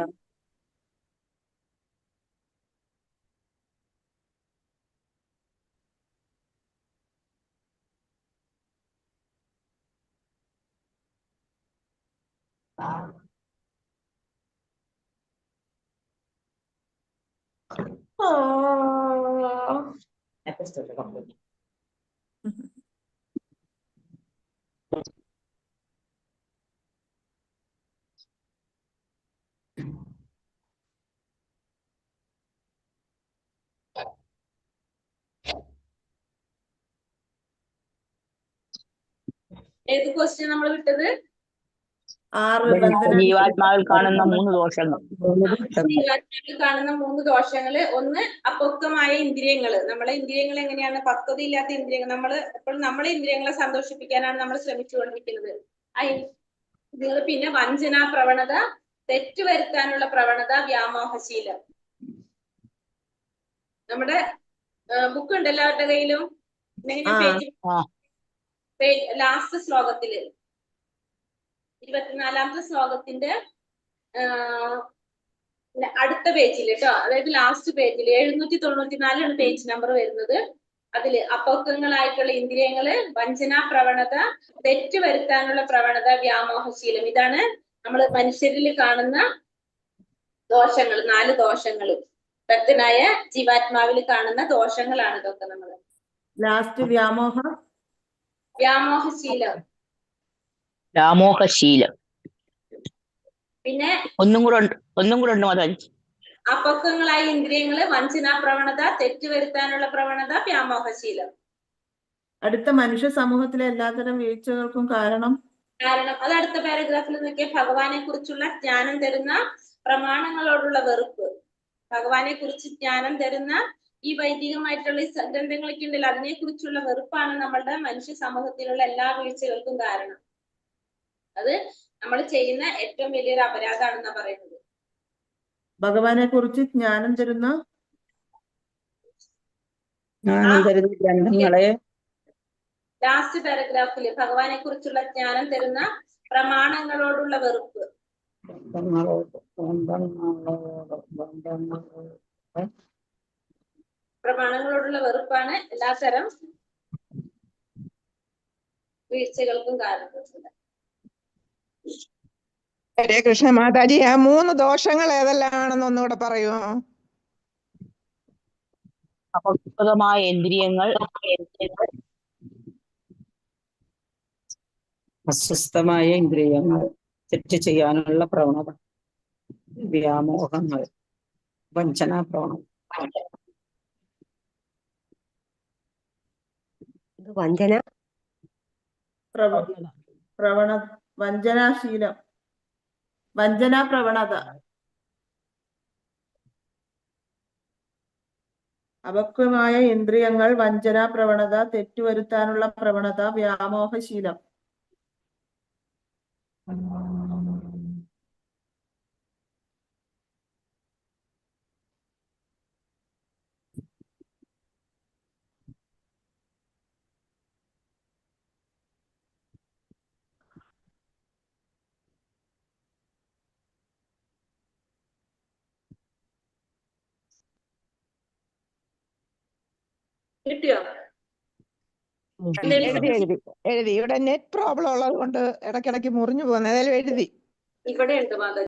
Speaker 1: ഏത് ക്വസ്റ്റ്യൻ നമ്മൾ വിട്ടത്?
Speaker 4: 6 ബന്ധന
Speaker 5: ജീവാത്മാവിൽ കാണുന്ന 3 ദോഷങ്ങൾ.
Speaker 1: ജീവാത്മാവിൽ കാണുന്ന 3 ദോഷങ്ങള്. ഒന്ന് അപക്വമായ ഇന്ദ്രിയങ്ങള്. നമ്മളെ ഇന്ദ്രിയങ്ങൾ എങ്ങനെയാണ്? പക്വതയില്ലാത്ത ഇന്ദ്രിയങ്ങൾ. അപ്പോൾ നമ്മളെ ഇന്ദ്രിയങ്ങളെ സന്തോഷിപ്പിക്കാനാണ് നമ്മൾ ശ്രമിച്ചുകൊണ്ടിരിക്കുന്നത്. പിന്നെ വഞ്ചനാ പ്രവണത, തെറ്റ് വരുത്താനുള്ള പ്രവണത, വ്യാമോഹശീലം. നമ്മുടെ ബുക്ക് ഉണ്ട് എല്ലാവരുടെ കയ്യിലും. ലാസ്റ്റ് ശ്ലോകത്തില് 24ാമത്തെ ശ്ലോകത്തിന്റെ അടുത്ത പേജിൽ കേട്ടോ, അതായത് ലാസ്റ്റ് പേജിൽ 794 പേജ് നമ്പർ വരുന്നത്. അതില് അപക്വങ്ങളായിട്ടുള്ള ഇന്ദ്രിയങ്ങള്, വഞ്ചനാ പ്രവണത, തെറ്റ് വരുത്താനുള്ള പ്രവണത, വ്യാമോഹശീലം. ഇതാണ് നമ്മൾ മനുഷ്യരിൽ കാണുന്ന ദോഷങ്ങൾ. 4 ദോഷങ്ങൾ. ഭക്തനായ ജീവാത്മാവിൽ കാണുന്ന ദോഷങ്ങളാണ് ഇതൊക്കെ. നമ്മൾ
Speaker 4: ലാസ്റ്റ്
Speaker 1: വ്യാമോഹശീലം.
Speaker 5: വ്യാമോഹശീലം.
Speaker 1: പിന്നെ
Speaker 5: ഒന്നും കൂടെ ഉണ്ട് മാതാജി.
Speaker 1: അപക്വങ്ങളായ ഇന്ദ്രിയങ്ങള്, വഞ്ചനാ പ്രവണത, തെറ്റ് വരുത്താനുള്ള പ്രവണത, വ്യാമോഹശീലം.
Speaker 4: അടുത്ത മനുഷ്യ സമൂഹത്തിലെ എല്ലാത്തരം വീഴ്ചകൾക്കും കാരണം
Speaker 1: അത് അടുത്ത പാരഗ്രാഫിൽ നോക്കിയ ഭഗവാനെ കുറിച്ചുള്ള ജ്ഞാനം തരുന്ന പ്രമാണങ്ങളോടുള്ള വെറുപ്പ്. ഭഗവാനെ കുറിച്ച് ജ്ഞാനം തരുന്ന ഈ വൈദികമായിട്ടുള്ള ഈ ഗ്രന്ഥങ്ങളൊക്കെ ഉണ്ടല്ലോ, അതിനെ കുറിച്ചുള്ള വെറുപ്പാണ് നമ്മളുടെ മനുഷ്യ സമൂഹത്തിലുള്ള എല്ലാ വീഴ്ചകൾക്കും കാരണം. അത് നമ്മൾ ചെയ്യുന്ന ഏറ്റവും വലിയൊരു അപരാധമാണെന്നാ പറയുന്നത്.
Speaker 4: ഭഗവാനെ കുറിച്ച് ജ്ഞാനം തരുന്ന
Speaker 6: ഗ്രന്ഥങ്ങളെ
Speaker 1: ലാസ്റ്റ് പാരഗ്രാഫില് ഭഗവാനെ കുറിച്ചുള്ള ജ്ഞാനം തരുന്ന പ്രമാണങ്ങളോടുള്ള വെറുപ്പ്. പ്രമാണങ്ങളോടുള്ള വെറുപ്പാണ് എല്ലാത്തരം വീഴ്ചകൾക്കും കാരണം.
Speaker 2: ഹരേ കൃഷ്ണ മാതാജി, ആ 3 ദോഷങ്ങൾ ഏതെല്ലാമാണെന്ന് ഒന്നുകൂടെ പറയുമോ?
Speaker 5: അപക്വമായ ഇന്ദ്രിയങ്ങൾ,
Speaker 6: അസ്വസ്ഥമായ ഇന്ദ്രിയങ്ങൾ, തെറ്റ് ചെയ്യാനുള്ള പ്രവണത, വ്യാമോഹങ്ങൾ, വഞ്ചനാ പ്രവണത.
Speaker 4: വഞ്ചനാശീലം, വഞ്ചനാ പ്രവണത, അപക്വമായ ഇന്ദ്രിയങ്ങൾ, വഞ്ചനാ പ്രവണത, തെറ്റുവരുത്താനുള്ള പ്രവണത, വ്യാമോഹശീലം.
Speaker 1: കിട്ടിയോ?
Speaker 2: എഴുതി. ഇവിടെ നെറ്റ് പ്രോബ്ലം ഉള്ളത് കൊണ്ട് ഇടയ്ക്കിടയ്ക്ക് മുറിഞ്ഞു പോകുന്നത്. ഏതായാലും എഴുതി.
Speaker 1: ഇവിടെ ഉണ്ട് മാതാ.